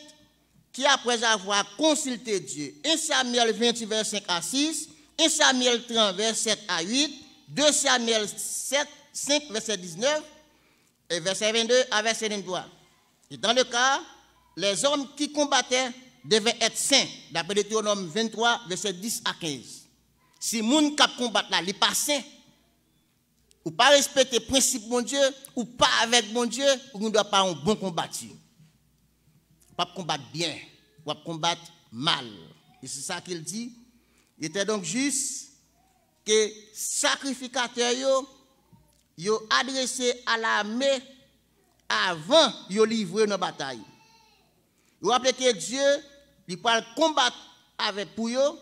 qui, après avoir consulté Dieu. 1 Samuel 28, verset 5 à 6. 1 Samuel 30, verset 7 à 8. 2 Samuel 7, 5, verset 19. Et verset 22 à verset 23. Et dans le cas, les hommes qui combattaient devaient être saints, d'après Deutéronome 23, verset 10 à 15. Si les gens qui combattent là, ils ne sont pas saints, ou pas respecter le principe de mon Dieu, ou pas avec mon Dieu, ou ne doit pas un bon combattu. Pas combattre bien, ou pas combattre mal. Et c'est ça qu'il dit. Il était donc juste que sacrificateur yo adressé à l'armée avant de livrer nos batailles. Vous rappelez que Dieu, il parle combattre avec pour eux,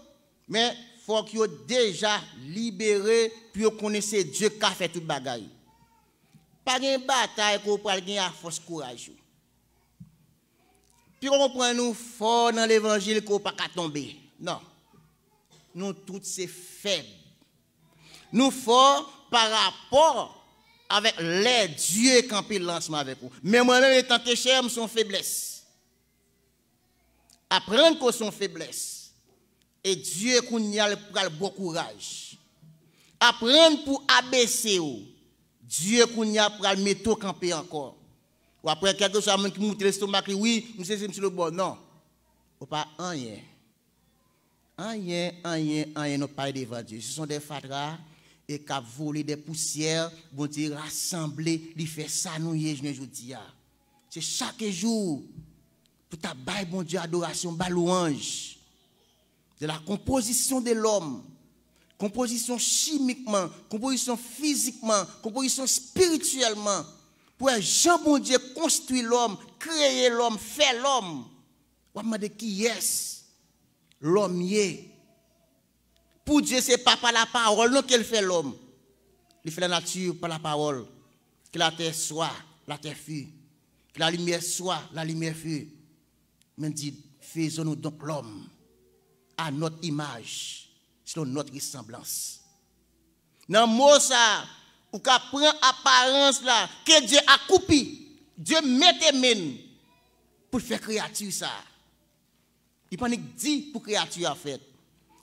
mais il faut qu'ils soient déjà libérés pour connaître Dieu qui a fait toute bagaille. Pas une bataille qu'on peut gagner à force courage. Puis on prend nous fort dans l'évangile qu'on pas tomber. Non. Nous tous c'est faible. Nous forts par rapport avec les dieux qui ont pris le lancement avec vous. Mais moi-même, étant que cher, je suis faiblesse. Apprendre que son faiblesse. Et Dieu qui a le bon courage. Apprendre pour abaisser. Dieu qui a le mettre au camper encore. Ou après quelque chose qui monte l'estomac, oui, monsieur, c'est le bon. Non. Ou pas rien. Rien, non pas devant Dieu. Ce sont des fatras. Et qu'a volé des poussières, bon Dieu rassembler, il fait ça nous je dis. C'est chaque jour pour ta baille bon Dieu adoration, ba louange. De la composition de l'homme, composition chimiquement, composition physiquement, composition spirituellement. Pour Jean bon Dieu construire l'homme, créer l'homme, faire l'homme. On m'a dit qui est l'homme yé. Pour Dieu, ce n'est pas par la parole non qu'il fait l'homme. Il fait la nature par la parole. Que la terre soit, la terre fut. Que la lumière soit, la lumière fut. Mais dit, faisons-nous donc l'homme à notre image, selon notre ressemblance. Dans le mot ça, ou qu'à prendre apparence là, que Dieu a coupé, Dieu mette main pour faire créature ça. Il pas dit pour créature à fait.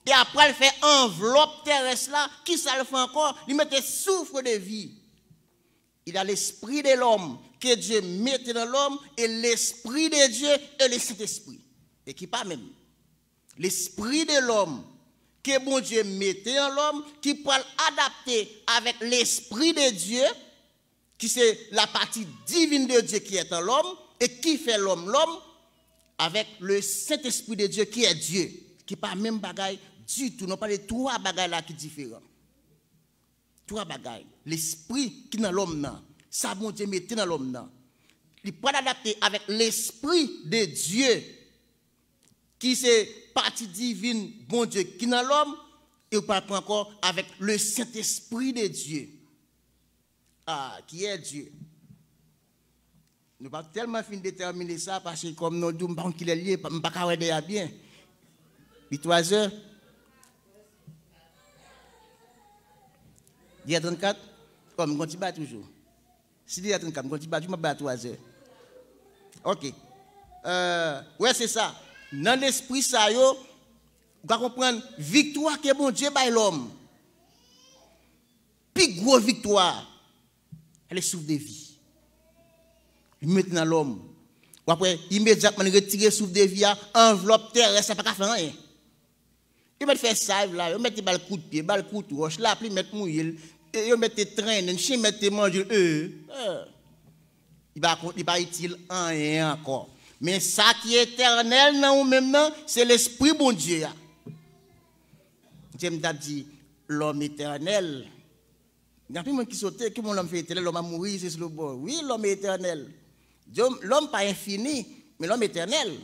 Et après, il fait enveloppe terrestre là, qui ça le fait encore? Il met souffle de vie. Il a l'esprit de l'homme que Dieu mette dans l'homme et l'esprit de Dieu et le Saint-Esprit. Et qui pas même. L'esprit de l'homme que bon Dieu mettait en l'homme, qui peut l'adapter avec l'esprit de Dieu, qui c'est la partie divine de Dieu qui est en l'homme, et qui fait l'homme l'homme, avec le Saint-Esprit de Dieu qui est Dieu, qui n'est pas même bagaille du tout. Non pas les trois bagailles là qui sont différents. Trois bagailles. L'esprit qui est dans l'homme, ça bon Dieu mettait dans l'homme. Il peut l'adapter avec l'esprit de Dieu, qui c'est partie divine, bon Dieu, qui est dans l'homme, et on parle encore avec le Saint-Esprit de Dieu. Ah, qui est Dieu. Nous pas tellement fin de déterminer ça parce que comme nous disons qu'il est lié, je ne peux pas regarder bien. Puis 3 heures. Il y a 34. Comme on continue toujours. Si il y a 34, on continue je vais 3 heures. OK. Ouais, c'est ça. Dans l'esprit, ça, on va comprendre victoire que bon Dieu by l'homme. Puis gros victoire, elle est souffle de vie. Il met dans l'homme. Après, immédiatement, retirer souffle de vie, enveloppe terrestre, ça ne peut pas faire rien. Il met faire ça, là, il met des balles coup de pied, balles coup de roche, là, il met mouiller, il met des trains, il met des manger, il va utile en rien encore. Mais ça qui est éternel, non, même, c'est l'esprit bon Dieu. J'aime dire, l'homme éternel. Il y a plus de gens qui sautent, que l'homme fait éternel, l'homme a mouru, c'est le bon. Oui, l'homme est éternel. L'homme pas infini, mais l'homme éternel.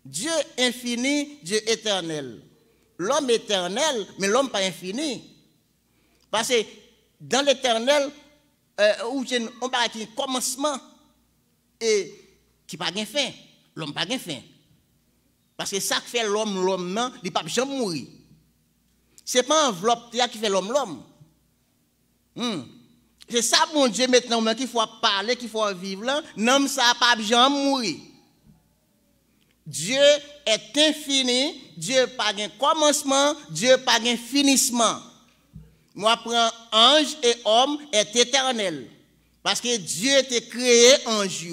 Dieu infini, Dieu éternel. L'homme éternel, mais l'homme pas infini. Parce que dans l'éternel, on parle d'un commencement et qui n'a pas de fin. L'homme n'a pas de fin. Parce que ça qui fait l'homme, non, il ne peut pas jamais mourir. Ce n'est pas enveloppe qui fait l'homme. C'est ça, mon Dieu, maintenant, qu'il faut parler, qu'il faut vivre là. Non, ça n'a pas besoin de mourir. Dieu est infini, Dieu n'a pas de commencement, Dieu n'a pas de finissement. Moi, prends ange et homme est éternel. Parce que Dieu a créé ange.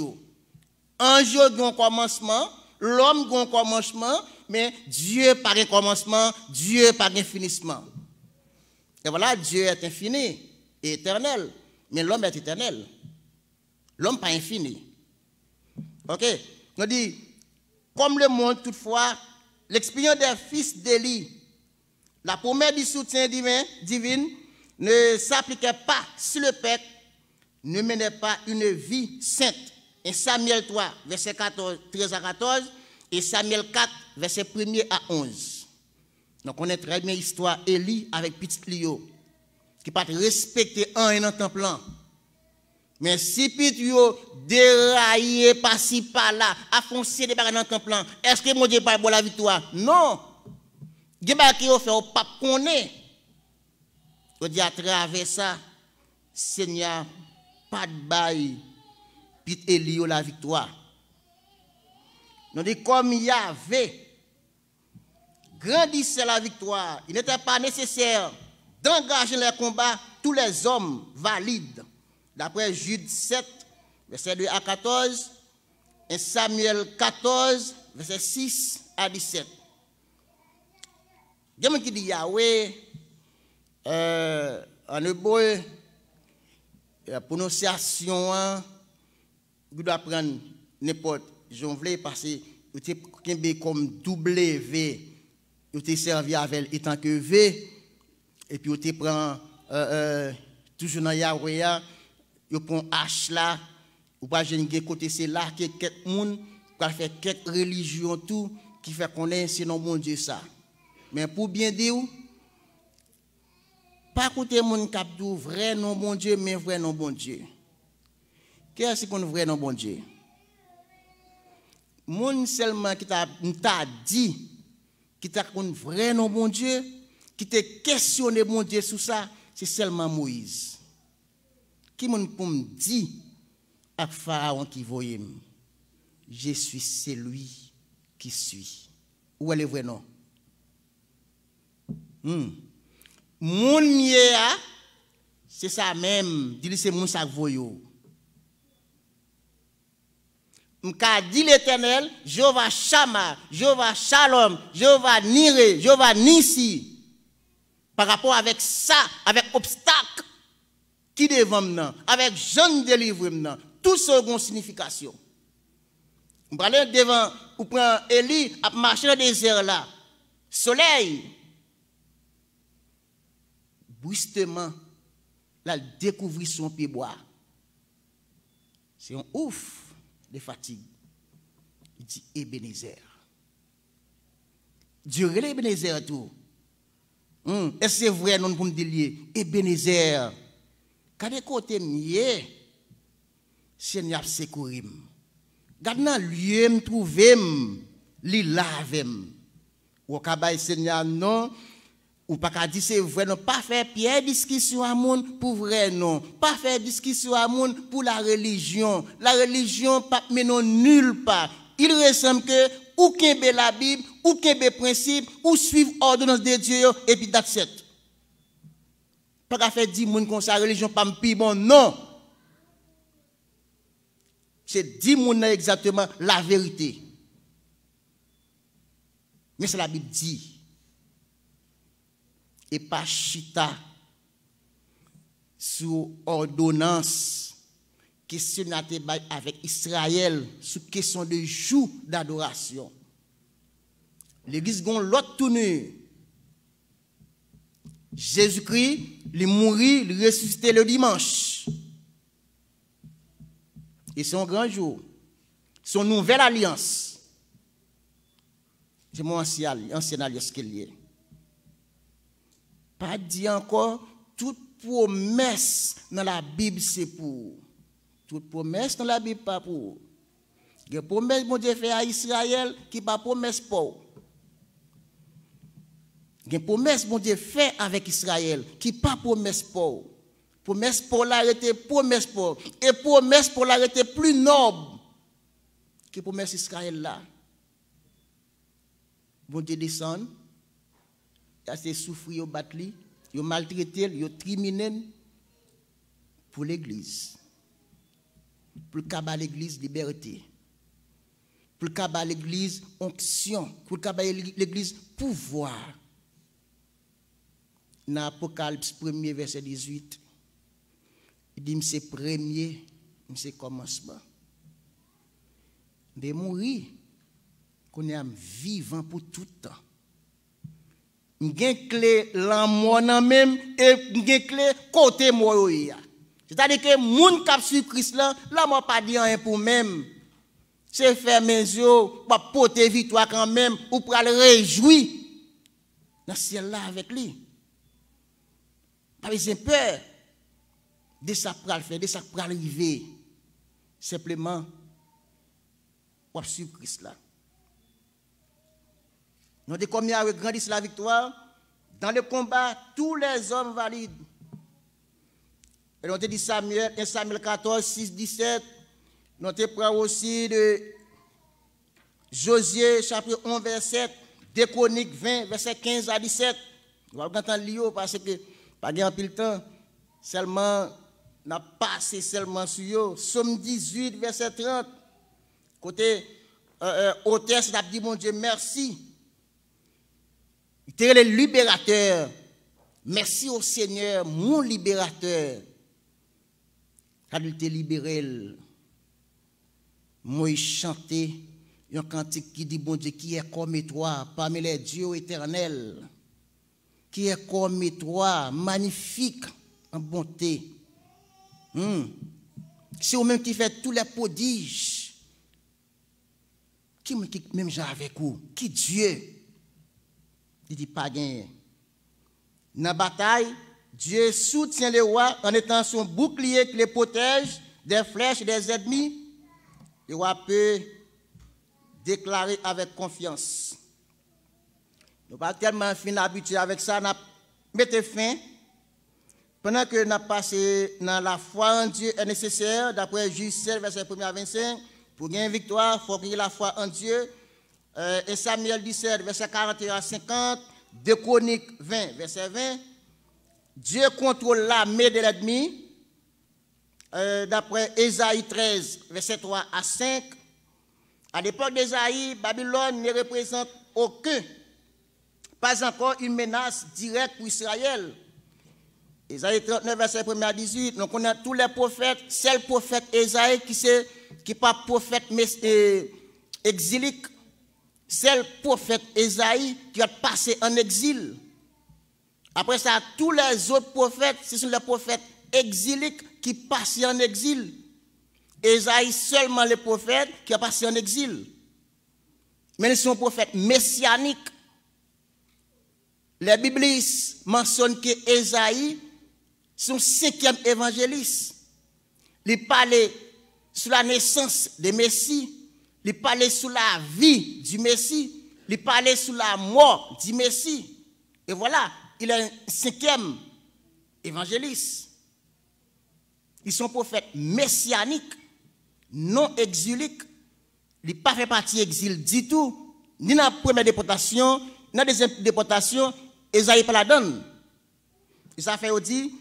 Ange a un commencement, l'homme a un commencement, mais Dieu n'a pas de commencement, Dieu n'a pas de finissement. Et voilà, Dieu est infini et éternel. Mais l'homme est éternel. L'homme pas infini. Ok? On dit, comme le monde, toutefois, l'expérience des fils d'Élie, la promesse du soutien divin ne s'appliquait pas si le peuple ne menait pas une vie sainte. Et Samuel 3, verset 13 à 14, et Samuel 4, verset 1 à 11. Donc on connaît très bien l'histoire d'Élie avec petit Lio, qui ne pas respecter un dans le temple. Mais si Pitio déraillé par-ci par-là, a foncé des bagages dans le temple, est-ce que mon Dieu pas pour la victoire? Non. Il y a des bagages qui ont fait au pape connaît. On dit à travers ça, Seigneur, pas de bail, Pit Elio la victoire. On dit comme il y avait grandissait la victoire, il n'était pas nécessaire d'engager les combats tous les hommes valides. D'après Jude 7, verset 2 à 14, et Samuel 14, verset 6 à 17. Il y a quelqu'un qui dit Yahweh, en hébreu, la prononciation, vous devez prendre n'importe, j'en voulais passer, vous avez comme W, vous avez servi avec étant que V, et puis vous prend toujours dans Yahweh, vous prenez H là, vous pas gêner côté c'est là que quelques monde pour faire quelques religions tout qui fait connaître c'est non bon Dieu ça. Mais pour bien dire pas côté monde cap dou vrai non bon Dieu mais vrai non bon Dieu. Qu'est-ce qu'on vrai non bon Dieu? Monde seulement qui t'a dit qui t'a qu'on vrai non bon Dieu, qui t'a questionné bon Dieu sur ça, c'est seulement Moïse. Qui m'a dit à Pharaon qui voyait, je suis celui qui suis. Où est le vrai nom? Mon mieux, c'est ça même. Dis c'est mon sac voyou. M'ka dit l'Éternel, Jéhovah Shama, Jéhovah Shalom, Jéhovah Nire, Jéhovah Nissi. Par rapport avec ça, avec obstacle qui devant maintenant, avec jeune délivré maintenant, tout ça a une signification. Vous parlez devant, vous prenez Élie, à marcher dans le désert là, soleil. Brusquement, là, il découvrit son pied bois. C'est un ouf de fatigue. Il dit Ebenezer. Dieu relève Ebenezer tout. Est-ce que c'est vrai non pour me dire Ebenezer? Quand des côtés mieux, Seigneur secourir. Gade nan lieu me trouver li lavem. Ou ka bay Seigneur non, ou pas ka di c'est vrai non, pas faire pierre discussion à moun pour vrai non, pas faire discussion à moun pour la religion. La religion pas menon nulle part. Il ressemble que ou kembe la Bible, ou kembe principe, ou suivre ordonnance de Dieu et puis that's it. Pas ka faire 10 moun comme ça religion pas m'pi bon non. C'est 10 moun exactement la vérité. Mais c'est la Bible dit. Et pas chita sous ordonnance questionnaire avec Israël sous question de jour d'adoration. L'église gon l'autre tournure. Jésus-Christ, il mourit, il ressuscité le dimanche. Et c'est un grand jour. C'est une nouvelle alliance. C'est mon ancienne alliance qu'il y a. Pas dit encore, toute promesse dans la Bible, c'est pour. Toute promesse dans la Bible, pas pour. Il y a une promesse que Dieu fait à Israël qui n'est pas promesse pour. Il y a une promesse que Dieu fait avec Israël qui n'est pas promesse pour. Promesse pour l'arrêter, promesse pour. Et promesse pour l'arrêter plus noble que promesse Israël là. Bon Dieu descend. Il a assez souffrir, il a battu, il a maltraité, il a triminé pour l'église. Pour le cabal l'église, liberté. Pour le cabal l'église, onction. Pour le cabal l'église, pouvoir. Dans Apocalypse 1er, verset 18, il dit, c'est premier, c'est commencement. De mourir, qu'on est vivant pour tout le temps. M'gen clé l'amour nan même et m'gen clé côté moi. C'est-à-dire que moun k'ap suivre Christ là, moi pas dit rien pour même. C'est faire mes yeux, pas porter victoire quand même ou pour le réjouir dans ciel là avec lui. Pas besoin peur de ça pour le faire, de ça pour arriver. Simplement pour suivre Christ là. Nous avons combien avec grandissent la victoire. Dans le combat, tous les hommes valides. Et nous avons dit Samuel, 1 Samuel 14, 6, 17. Nous avons aussi de Josué, chapitre 11, verset 2 Chroniques 20, verset 15 à 17. Nous allons entendre lire parce que, pas de pile temps, seulement, n'a passé seulement sur eux. Somme 18, verset 30. Côté auteur, c'est dit, mon Dieu, merci. Tu es le libérateur. Merci au Seigneur, mon libérateur. Quand il t'a libéré, moi chanté un cantique qui dit, bon Dieu, qui est comme toi parmi les dieux éternels, qui est comme toi, magnifique en bonté. C'est au même qui fait tous les prodiges. Qui même j'ai avec vous? Qui Dieu? Il dit pas gagné. Dans la bataille, Dieu soutient les rois en étant son bouclier qui les protège des flèches des ennemis. Le roi peut déclarer avec confiance. Nous pas tellement fin habitué avec ça, nous mettons fin. Pendant que nous passé dans la foi en Dieu est nécessaire, d'après Juge 7, verset 1 à 25, pour gagner une victoire, il faut qu'il y ait la foi en Dieu. Et Samuel 17, verset 41 à 50, 2 Chroniques 20, verset 20, Dieu contrôle l'armée de l'ennemi. D'après Ésaïe 13, verset 3 à 5, À l'époque d'Ésaïe, Babylone ne représente pas encore une menace directe pour Israël. Ésaïe 39, verset 1 à 18, nous connaissons tous les prophètes, c'est le prophète Ésaïe qui n'est pas prophète exilique, c'est le prophète Ésaïe qui a passé en exil. Après ça, tous les autres prophètes, ce sont les prophètes exiliques qui passent en exil. Ésaïe seulement le prophète qui a passé en exil. Mais ils sont prophètes messianiques. Les biblistes mentionnent que Ésaïe, son 5e évangéliste, il parlait sur la naissance du Messie, il parlait sur la vie du Messie, il parlait sur la mort du Messie. Et voilà, il est un 5e évangéliste. Ils sont prophètes messianiques, non exiliques. Il n'a pas fait partie exil du tout, ni dans la première déportation, ni dans la deuxième déportation, Ésaïe pas la donne. Et ça fait aussi,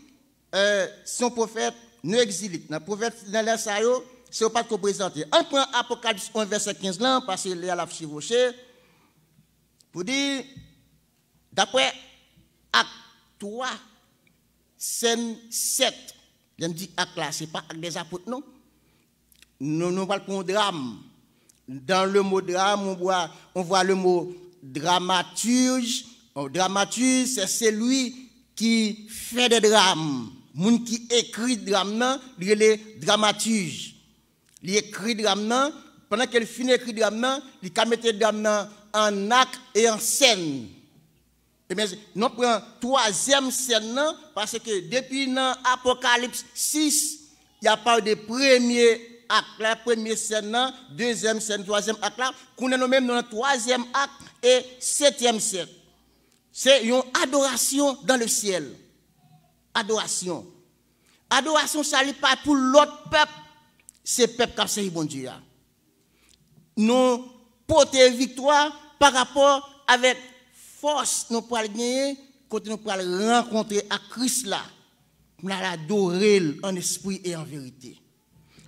son prophète non exilique. Le prophète dans l'air ça yo, c'est pas de présenter. On prend Apocalypse 1 verset 15 là parce qu'il est à la chevauché pour dire d'après acte 3 scène 7. Je me dis acte là, c'est pas acte des apôtres non. Nous parlons pour un drame. Dans le mot drame, on voit le mot dramaturge. Dramaturge, c'est celui qui fait des drames. Moun qui écrit drame, il est dramaturge. Il écrit drame, pendant qu'il finit d'écrire drame, il peut mettre drame en acte et en scène. Et bien, nous prenons troisième scène parce que depuis l'Apocalypse 6, il n'y a pas de premier acte, la première scène, deuxième scène, troisième acte là, qu'on est nous-mêmes dans le troisième acte et septième scène. C'est une adoration dans le ciel. Adoration. Adoration, ça n'est pas pour l'autre peuple. C'est le peuple qui a servi bon Dieu. Nous portons victoire par rapport avec force, nous pouvons gagner quand nous pouvons rencontrer à Christ là. Nous l'adorer en esprit et en vérité.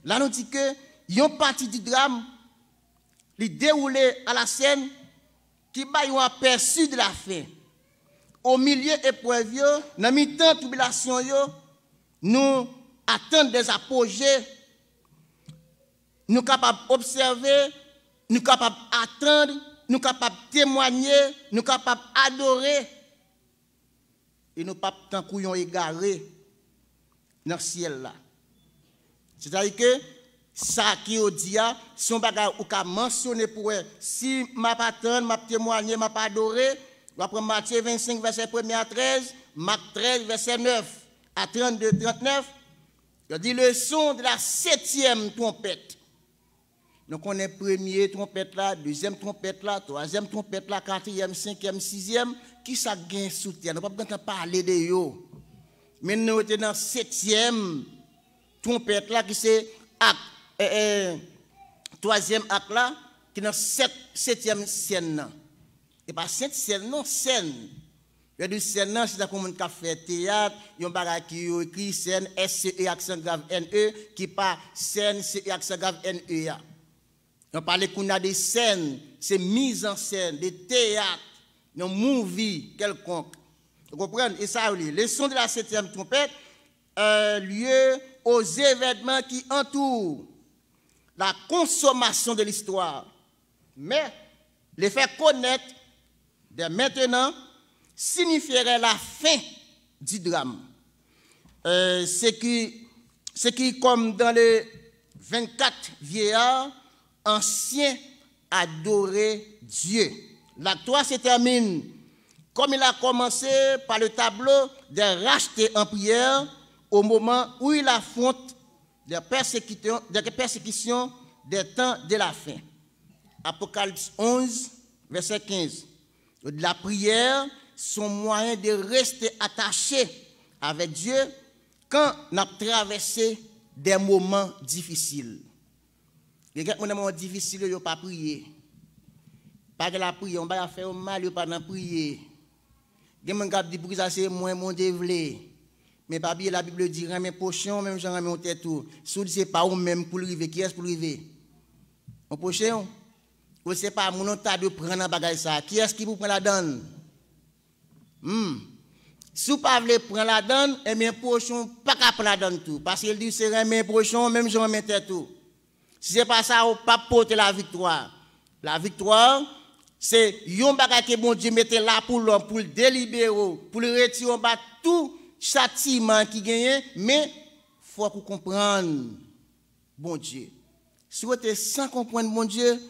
Là, nous dit que une partie du drame, il déroulé à la scène, qui va un aperçu de la fin. Au milieu épreuve, dans le mi-temps tribulation, nous attendons des apogées, nous sommes capables d'observer, nous sommes capables d'attendre, nous sommes capables de témoigner, nous sommes capables d'adorer. Et nous ne sommes pas tant couillons égarés dans le ciel là. C'est-à-dire que ça qui est dit, son bagage ou qu'a mentionné pour eux, si ma pas attendre, ma témoigner, ma pas adorer, on va prendre Matthieu 25 verset 1 à 13, Marc 13 verset 9 à 32 39. Il dit le son de la 7e trompette. Donc on est premier trompette là, deuxième trompette là, troisième trompette là, quatrième, cinquième, sixième, qui ça gagne sous terre. Nous ne pouvons pas parler de yo. Mais nous sommes dans la 7e trompette là qui c'est troisième acte là qui est dans 7e scène. Et pas cette scène non scène. Il y a des scènes c'est comme un café théâtre, il y a un bagage qui écrit scène SCE accent grave NE qui pas scène CE accent grave NE. On parle qu'on a des scènes, c'est mise en scène, des théâtres, un movie quelconque. Vous comprenez? Et ça, le son de la 7e trompette lieu aux événements qui entourent la consommation de l'histoire. Mais les faire connaître dès maintenant signifierait la fin du drame. Ce qui, comme dans les 24 vieillards anciens, adoraient Dieu. L'acte 3 se termine comme il a commencé par le tableau des rachetés en prière au moment où il affronte des persécutions des temps de la fin. Apocalypse 11, verset 15. La prière, son moyen de rester attaché avec Dieu quand on a traversé des moments difficiles. Les gens qui ont des moments difficiles, ils n'ont pas prié. Pas de la prière, on va faire mal, ils n'ont pas de prier. Les gens qui disent que c'est moins mon développé. Mais pas bien, la Bible dit, ramène pochon, même j'en ramène tête tout. Si c'est pas ou même pour arriver, qui est-ce pour arriver? Un pochon? Ou c'est pas mon tas de prendre un bagage ça. Qui est-ce qui vous prend la donne? Si vous ne pouvez pas prendre la donne, eh bien, pochon, pas qu'à prendre la donne tout. Parce qu'il dit, c'est un pochon, même si on mettait tout. Si ce n'est pas ça, on ne peut pas porter la victoire. La victoire, c'est un bagage que bon Dieu mettait là pour l'homme, pour le délibérer, pour le retirer en bas tout châtiment qui gagne, mais il faut qu'on comprenne, bon Dieu. Si vous êtes sans comprendre, bon Dieu,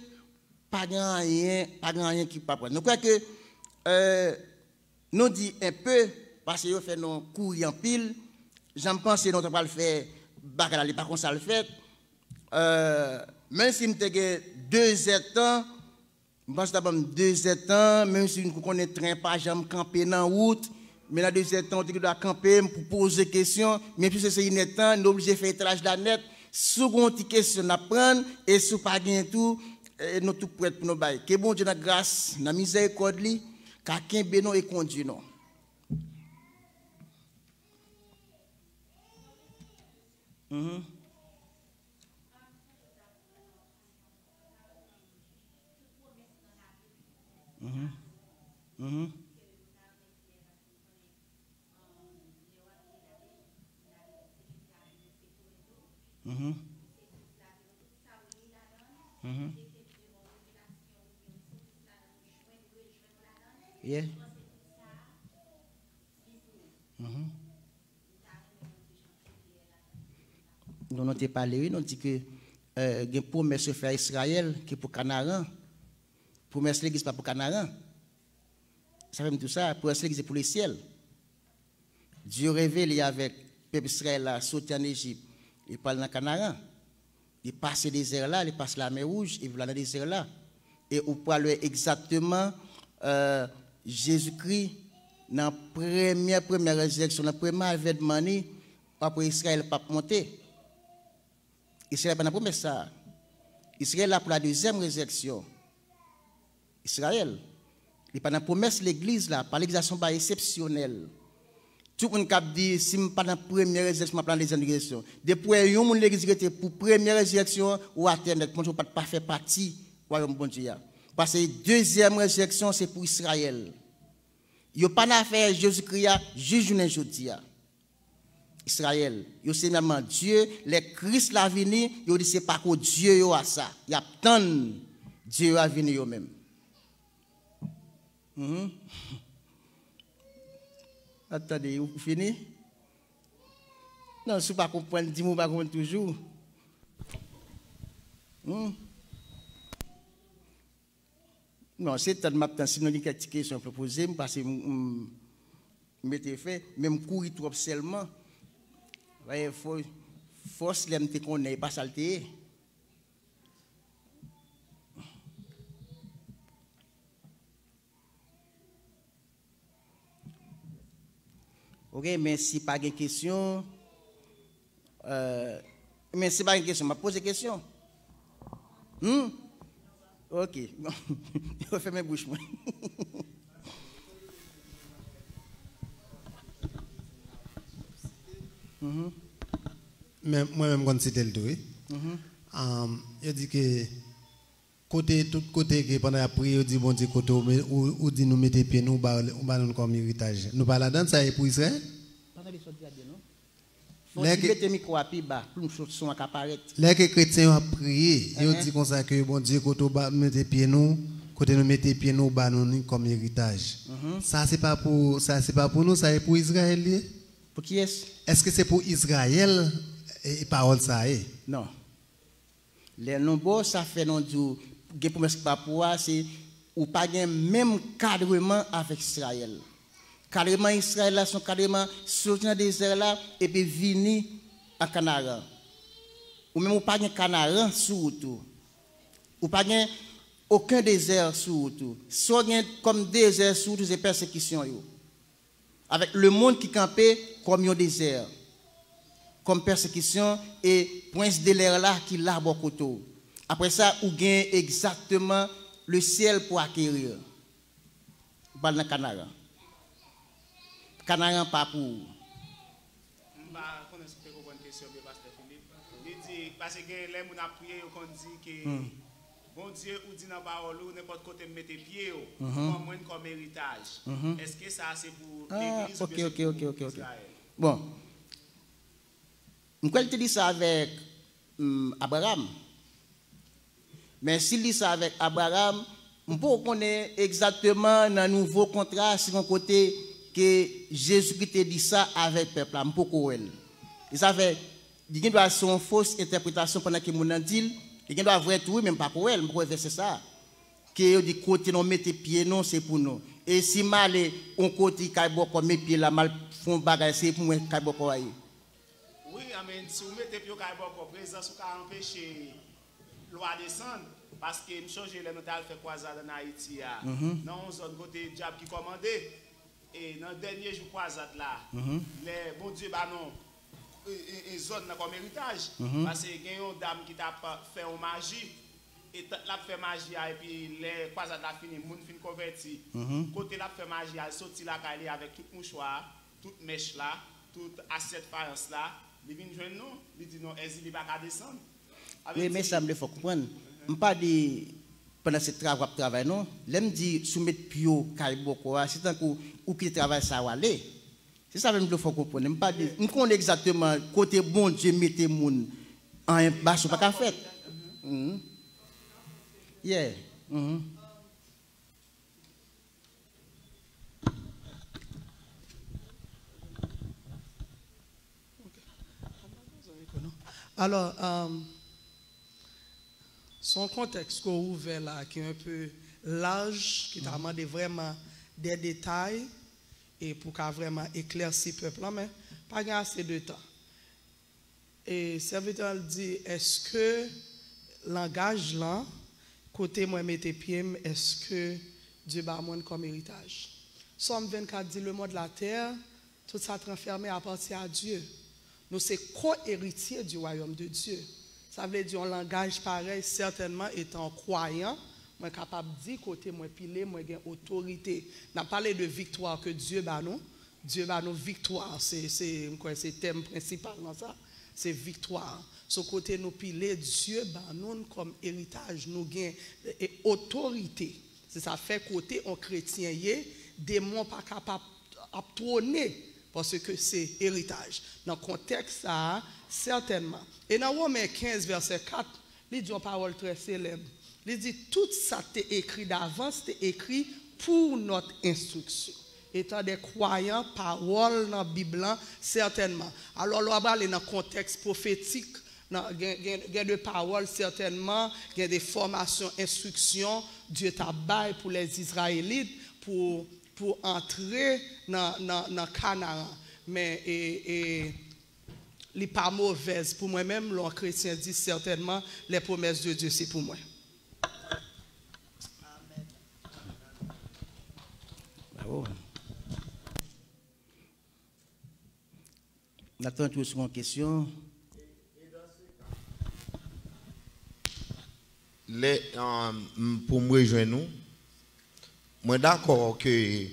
pas rien qui ne peut pas. Nous croyons que nous dit un peu, parce que nous fait nos cours en pile, j'en pense que nous ne pas le faire, pas comme ça le fait. Même si nous avons 2 ans, je pense que 2 ans, même si nous connaissons train, pas jamais camper dans la route, mais dans 2 ans, on doit camper pour poser des questions, mais puis c'est une temps, nous sommes obligés de faire étalage de la net, seconde question à prendre, et si pas bien tout, nous sommes tout prêts pour nous bailler. Que bon Dieu, la grâce, la miséricorde, qu'à bénon et conduit nous. Yeah. Nous avons parlé, nous avons dit que il y a une promesse de faire Israël qui est pour Canaan. Promesse de l'église pas pour Canaan. Ça fait tout ça, promesse de l'église est pour les ciels. Dieu révèle avec le peuple Israël là, sorti en Égypte. Il parle dans Canaan. Il passe le désert là, il passe la mer Rouge, il va dans le désert là. Et on parle exactement Jésus-Christ dans la première résurrection, dans le premier événement, après Israël pas monté. Israël n'a pas promesse ça. Israël là pour la deuxième résurrection. Israël, il n'a pas de promesse l'église là, par l'exercice exceptionnelle. Tout le monde a dit, si je ne suis pas dans la première résurrection, je vais prendre la deuxième résurrection. Depuis, il y a l'église qui était pour la première résurrection ou à terre, je ne peux pas faire partie du royaume de Dieu. Parce que la deuxième résurrection, c'est pour Israël. Il n'y a pas d'affaire Jésus-Christ, juge aujourd'hui. Israël, c'est même Dieu, les Christ la venu, il dit c'est pas que Dieu a ça. Il y a tant Dieu a venu eux-mêmes. Attendez, vous finissez? Non, si vous ne comprenez pas, dis-moi pas comprendre toujours. Non, c'est tellement de temps. Si nous avons des questions à poser, parce que je m'étais fait, même courir trop seulement. Il faut force l'aime te connaître, pas salter. Ok, mais si pas de question, mais si pas de question, je pose des questions. Ok, je vais faire mes bouches. Mais moi-même, quand c'était le tout, je dis que tout côté que pendant la prière, on dit bon Dieu, côté ou dit nous mettez pieds, nous nous comme héritage. Nous parlons là-dedans, ça est pour Israël. Les chrétiens ont prié, ils ont dit comme ça que bon Dieu, côté mettez pieds nous, côté nous mettez pieds nous, nous comme héritage. Ça c'est pas pour nous, ça est pour Israël. Pour qui est-ce? Est-ce que c'est pour Israël et parole ça est? Non. Les nombreux, ça fait non du promesse pas pour c'est ou pas gain même cadrement avec Israël. Carrément Israël là sont carrément sortis dans le désert là et puis venir à Canaan. Ou même ou pas gain Canaan sur tout. Ou pas gain aucun désert sur tout. Soit gain comme désert sur toutes ces persécutions yo. Avec le monde qui campait comme un désert. Comme persécution et prince de l'air là qui l'a beaucoup. Après ça, ou gain exactement le ciel pour acquérir. Dans le Canaan. Canaan pas pour. Je ne connais pas une question de Pasteur Philippe. Il dit, parce que les gens ont prié, ils ont dit que bon Dieu, ou dit dans la parole, ou n'importe côté mettre pied, moins comme héritage. Est-ce que ça c'est pour l'église ou bien c'est pour Israël? Bon. Je te dis ça avec Abraham. Mais s'il dit ça avec Abraham, on peut connaître exactement dans le nouveau contrat, sur un côté que Jésus-Christ dit ça avec le peuple. On peut connaître. Et ça fait, il doit avoir une fausse interprétation pendant que mon dit, il doit avoir tout, même pas pour elle, pour c'est ça. Que du côté non mettre pied non c'est pour nous. Et si mal on côté kaiboko met pied là mal font bagage c'est pour moi kaiboko aille. Oui, mais si vous mettez pied kaiboko présence ou ka empêcher loi descendre parce que me changer les notal fait croisade en Haïti dans une zone côté diable qui commandait et dans dernier jour croisade là les bon Dieu bah non une zone comme héritage parce que il y a une dame qui t'a fait une magie et la fait magie et puis les croisades la fini moun fin converti côté la fait magie elle sorti la caille avec tout mouchoir toute mèche là toute assiette faïence là il vient joindre nous il dit non il va pas descendre. Oui mais ça me faut comprendre on pas dit pendant ce travail non l'aime dit soumettre pio kaiboko c'est tant ou qui travaille ça va aller. C'est ça même que faut comprendre. Je pas dire, on connaît exactement côté bon Dieu mettez moun en bas pas qu'à faire. Yeah. Alors, son contexte qu'on ouvert là, qui est un peu large, qui t'a demandé vraiment des détails, et pour qu'à vraiment éclaircir le peuple, mais pas assez de temps. Et le serviteur dit, est-ce que langage là, côté moi mettez pied, est-ce que Dieu va moi comme héritage? Somme 24 dit, le mot de la terre, tout ça renfermé appartient à Dieu. Nous sommes co-héritiers du royaume de Dieu. Ça veut dire un langage pareil, certainement étant croyant, moi capable de dire côté moi pilé, moi j'ai autorité. N'a parlé de victoire que Dieu bat nous. Dieu bat nous victoire, c'est thème principal dans ça, c'est victoire. Ce côté nous pilé, Dieu bat nous comme héritage, nous gain autorité. C'est ça fait côté en chrétien démon pas capable à trôner parce que c'est héritage. Dans le contexte ça certainement. Et dans Romains 15 verset 4, il dit une parole très célèbre. Il dit tout ça t'est écrit d'avance, t'est écrit pour notre instruction. Étant des croyants, parole dans la Bible, certainement. Alors, on va aller dans le contexte prophétique, il y a des paroles, certainement, il y a des formations, instructions, Dieu t'a baillé pour les Israélites, pour entrer dans Canaan. Mais, il n'est pas mauvaise. Pour moi-même, le chrétien dit certainement, les promesses de Dieu, c'est pour moi. Bravo. On attend toujours une question. Pour me rejoindre, moi d'accord que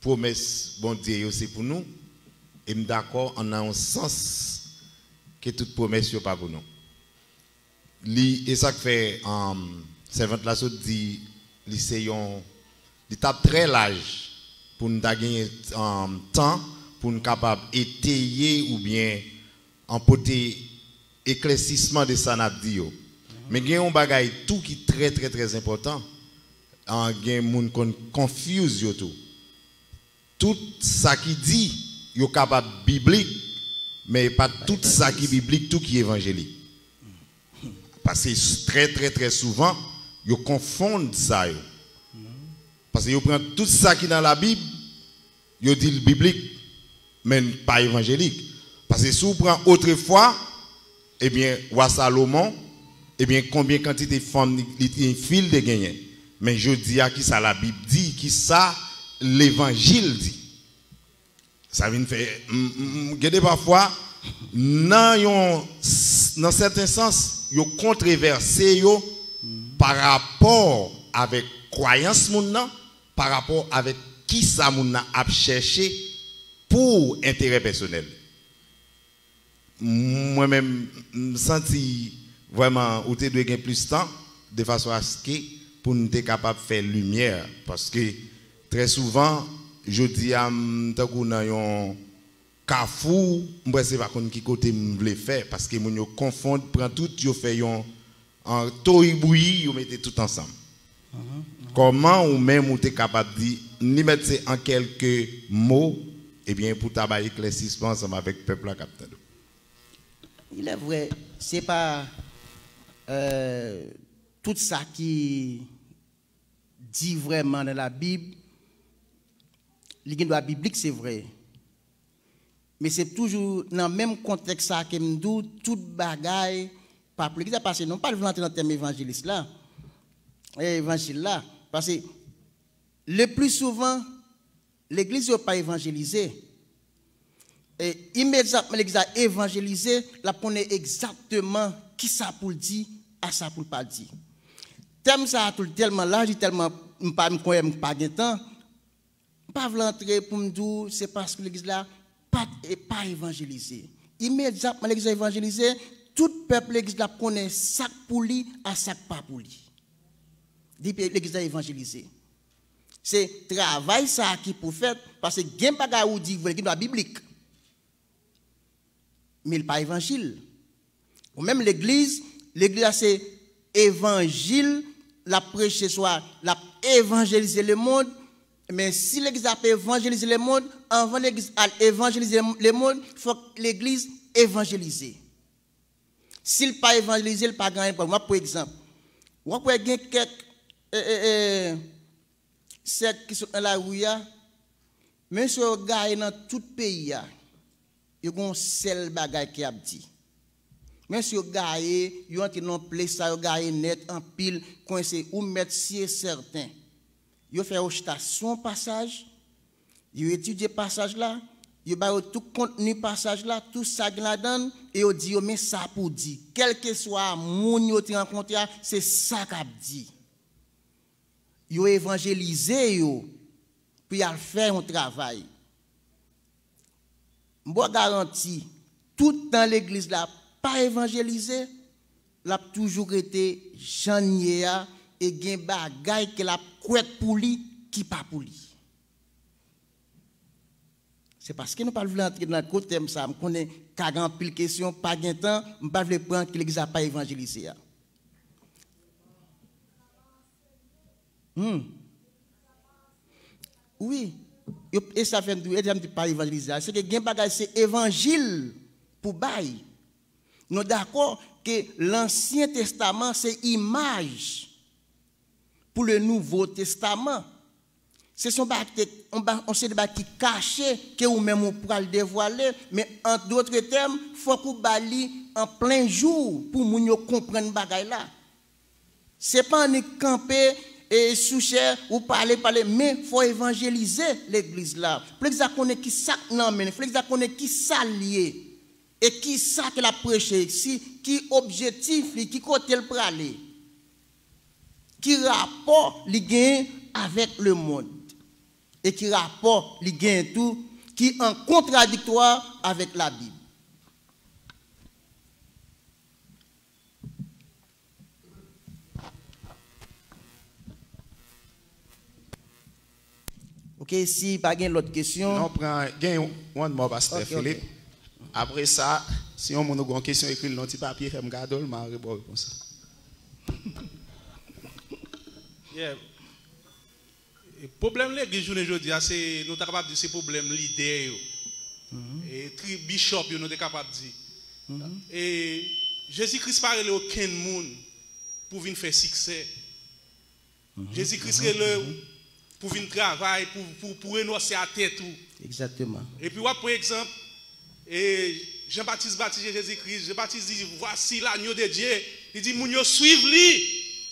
promesse bon Dieu c'est pour nous et d'accord en un sens que toute promesse n'est pas pour nous. Et ça fait servant la saute dit lycéon il tape très large pour nous gagner temps pour nous capable étayer ou bien emporter éclaircissement de ça n'a dit. Mais il y a un bagage tout qui est très très très important. Il y a des gens qui confusent tout. Tout ça qui dit, il est capable biblique, mais pas tout ça qui est biblique, tout qui est évangélique. Parce que très très très souvent, ils confondent ça. Parce qu'ils prennent tout ça qui est dans la Bible, ils disent le biblique, mais pas évangélique. Parce que si vous prenez autrefois, eh bien, roi Salomon, eh bien, combien de quantité de femmes il file de gagner. Mais je dis à qui ça la Bible dit, qui ça l'évangile dit. Ça vient faire. Regardez parfois, dans certains sens, ils ont controversé par rapport avec croyance moun, par rapport avec qui ça moun a cherché pour intérêt personnel. Moi-même, je sens vraiment, où tu dois gagner plus de temps, de façon à ce que pour nous être capable de faire lumière. Parce que très souvent, je dis à tant qu'on a un carrefour, je ne sais pas qui côté je voulais faire. Parce que nous confondent, prend tout, ils font un toy-bouilli, ils mettent tout ensemble. Comment ou même vous êtes capable de dire, ni mettre en quelques mots, eh bien, pour travailler éclaircissement ensemble avec le peuple à capteur. Il est vrai, ce n'est pas tout ça qui dit vraiment dans la Bible. Le biblique, c'est vrai. Mais c'est toujours dans le même contexte que nous disons, toute bagaille, pas pour l'Église, parce que non pas le entrer dans le thème évangéliste là, évangile là, parce que le plus souvent, l'Église n'a pas évangélisé. Et immédiatement, l'Église a évangélisé, la connaît exactement qui ça pour le dire, à ça pour pas dire. Thème ça tout tellement large, tellement pas de temps, pas l'entrer pour me dire, c'est parce que l'Église là pas évangélisé. Immédiatement, l'Église a évangélisé, tout peuple l'Église là connaît ça pour lui, à ça pas pour lui. L'Église a évangélisé. C'est travail ça qui pour faire, parce que il y a un bagage où dit qui doit biblique. Mais il n'est pas évangile. Ou même l'église c'est évangile, la prêcher soit, la évangéliser le monde. Mais si l'église a pas évangélisé le monde, avant l'église a évangélisé le monde, il faut que l'église évangélise. S'il n'a pas évangélisé, il n'a pas gagné. Moi, par exemple, moi, pour gagner quelques sectes qui sont dans la rue, même si on gagne dans tout pays, il y a un seul bagage qui a dit. Même si vous gagnez, vous entrez dans place, vous gagnez net, en pile, coincé, ou mettre si est certain. Vous faites une station passage, vous étudiez le passage là, vous avez tout contenu passage là, tout ça là-dedans, et vous dites, mais ça pour dire. Quel que soit mon vous avez rencontré, c'est ça qu'a dit. Vous évangélisez, puis vous faire un travail. Je garantis, tout dans l'église là, pas évangélisé, l'a toujours été Jean-Nia et gen bagay que la couette pour lui qui pas pour lui. C'est parce que nous pas voulu entrer dans le côté ça, me connaît 40 pile questions, pas gain temps, me pas voulu prendre que l'église a pas évangélisé. Oui. Et ça fait nous pas évangéliser. C'est que gen bagay c'est évangile pour bail. Nous sommes d'accord que l'Ancien Testament, c'est image pour le Nouveau Testament. C'est son on sait des qui caché que ou même on pourra le dévoiler, mais en d'autres termes, il faut qu'on bali en plein jour pour nous comprendre bagay là. C'est pas en camper et soucher ou parler, mais il faut évangéliser l'église là. Pour que ça connaît qui ça n'emmène, pour que ça connaît qui ça lié. Et qui ça que la prêché, qui objectif, qui côté le praler, qui rapport li gain avec le monde, et qui rapport li gain tout, qui en contradictoire avec la Bible. Ok, si pas gain l'autre question. Non, prend gain one more pasteur Philippe. Okay. Après ça, si on a une question écrite dans un petit papier, je vais me garder, je vais répondre comme ça. Yeah. Le problème de l'église aujourd'hui, c'est nous sommes capables de dire c'est problème leader. Et bishop, nous sommes capables de dire. Et Jésus-Christ n'a pas aucun monde pour venir faire succès. Jésus-Christ est là pour venir travailler, pour renoncer à tête. Exactement. Et puis, par exemple, et Jean-Baptiste baptisé Jésus-Christ, Jean-Baptiste dit, voici l'agneau de Dieu. Il dit, mounio, suivez-le.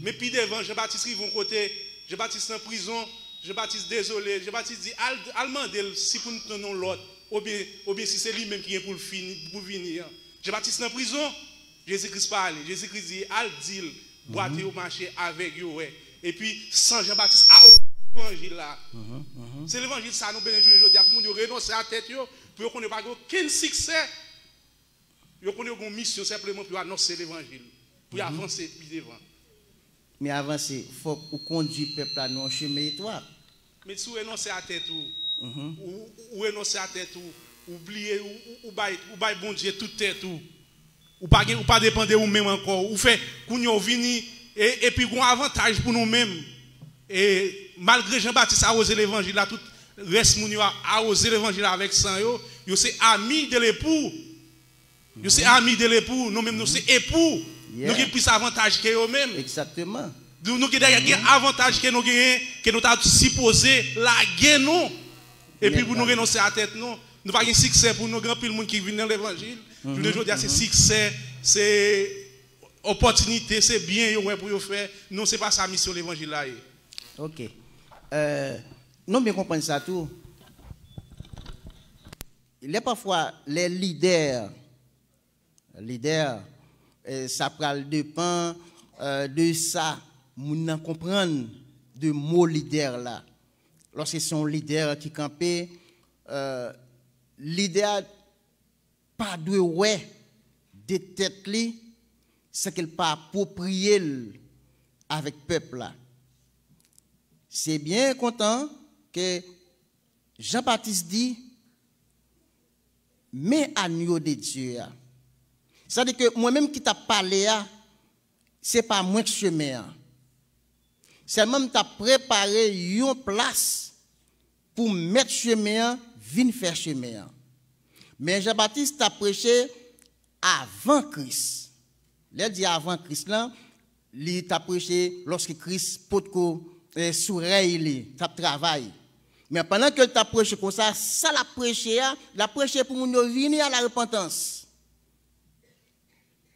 Mais puis devant, Jean-Baptiste ils vont côté, Jean-Baptiste en prison, Jean-Baptiste désolé, Jean-Baptiste dit, allemand si pour nous tenons l'autre, ou bien si c'est lui-même qui est pour venir. Jean-Baptiste en prison, Jésus-Christ parle, Jésus-Christ dit, al dit, boitez au marché avec vous. Et puis, sans Jean-Baptiste, l'évangile là. C'est l'évangile ça nous bénit aujourd'hui pour nous renoncer à tête pour qu'on n'ait pas aucun succès. Nous connaissons une mission simplement pour annoncer l'évangile. pour avancer plus devant. Mais avancer, il faut qu'on conduise le peuple à nous en chemin étroit. Mais si vous renoncez à tête ou renoncez à tête ou oubliez ou bail bon Dieu toute tête ou pas dépendre de vous même encore ou fait qu'on vini et puis un avantage pour nous mêmes et malgré Jean-Baptiste a osé l'évangile là tout reste moun a osé l'évangile avec sang yo c'est amis de l'époux. Yo c'est amis de l'époux, nous même nous c'est époux. Nous qui plus avantage que eux même. Exactement. Nous qui avons avantage que nous gagnons, que nous avons supposé la gagner. Et puis pour nous renoncer à la tête, nous n'avons pas de succès pour nous, grand pile monde qui vient dans l'évangile. Je veux dire, c'est succès, c'est opportunité, c'est bien pour vous faire. Non, ce n'est pas sa mission l'évangile là. Ok. Nous bien comprendre ça tout. Il y a parfois les leaders, ça parle dépend de ça, nous comprendre de mot leader là. Lorsque c'est un leader qui campait, leader pas de ouais de tête li, c'est qu'il pas approprié avec peuple là. C'est bien content que Jean-Baptiste dit, mais agneau de Dieu. C'est-à-dire que moi-même qui t'a parlé, ce n'est pas moi qui chemin. C'est même qui t'a préparé une place pour mettre chemin, venir faire chemin. Mais Jean-Baptiste a prêché avant Christ. Il dit avant Christ, là, il a prêché lorsque Christ potko sourire, il travaille. Mais pendant que tu as prêché comme ça l'a prêché pour nous venir à la repentance.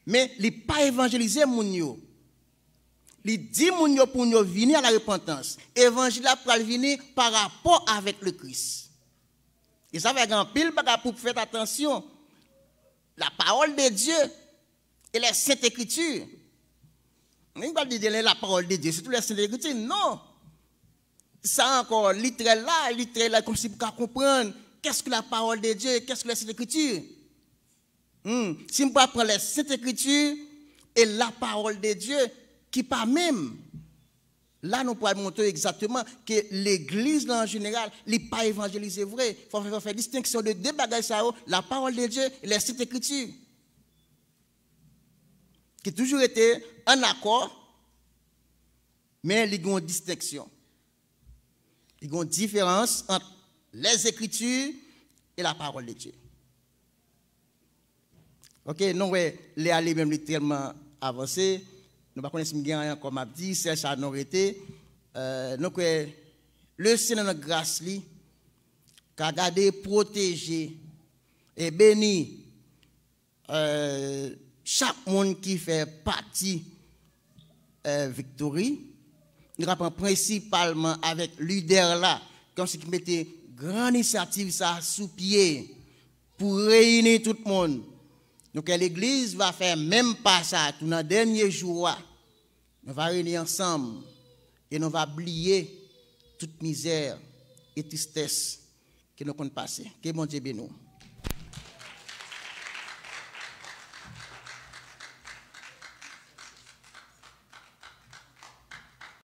Mais il n'a pas évangélisé moun yo. Il dit moun yo pour nous venir à la repentance. Évangile pour venir par rapport avec le Christ. Et ça va grand pile pour faire attention. La parole de Dieu et les saintes écritures. On ne va pas dire la parole de Dieu, c'est tout les saintes écritures. Non. Ça encore littéral là, comme si vous comprendre qu'est-ce que la parole de Dieu, qu'est-ce que les saintes écritures. Si on prend les saintes écritures et la parole de Dieu, qui pas même, là nous pouvons montrer exactement que l'église en général n'est pas évangélisée vrai. Il faut faire distinction de deux bagages, la parole de Dieu et les saintes écritures. Qui toujours été en accord, mais il y a une distinction. Il y a une différence entre les Écritures et la parole de Dieu. Ok, nous, les aller même littéralement avancé. Nous ne connaissons pas comme a dit, c'est ça nous été. Donc, le Seigneur de grâce, qui a gardé, protégé et béni chaque monde qui fait partie Victory. Nous avons principalement avec leader là, comme ce qui mettait grande initiative ça sous pied pour réunir tout le monde. Donc l'église va faire même pas ça tout dans le dernier jour. Nous va réunir ensemble et nous va oublier toute misère et tristesse que nous avons passé. Que mon Dieu bénisse nous.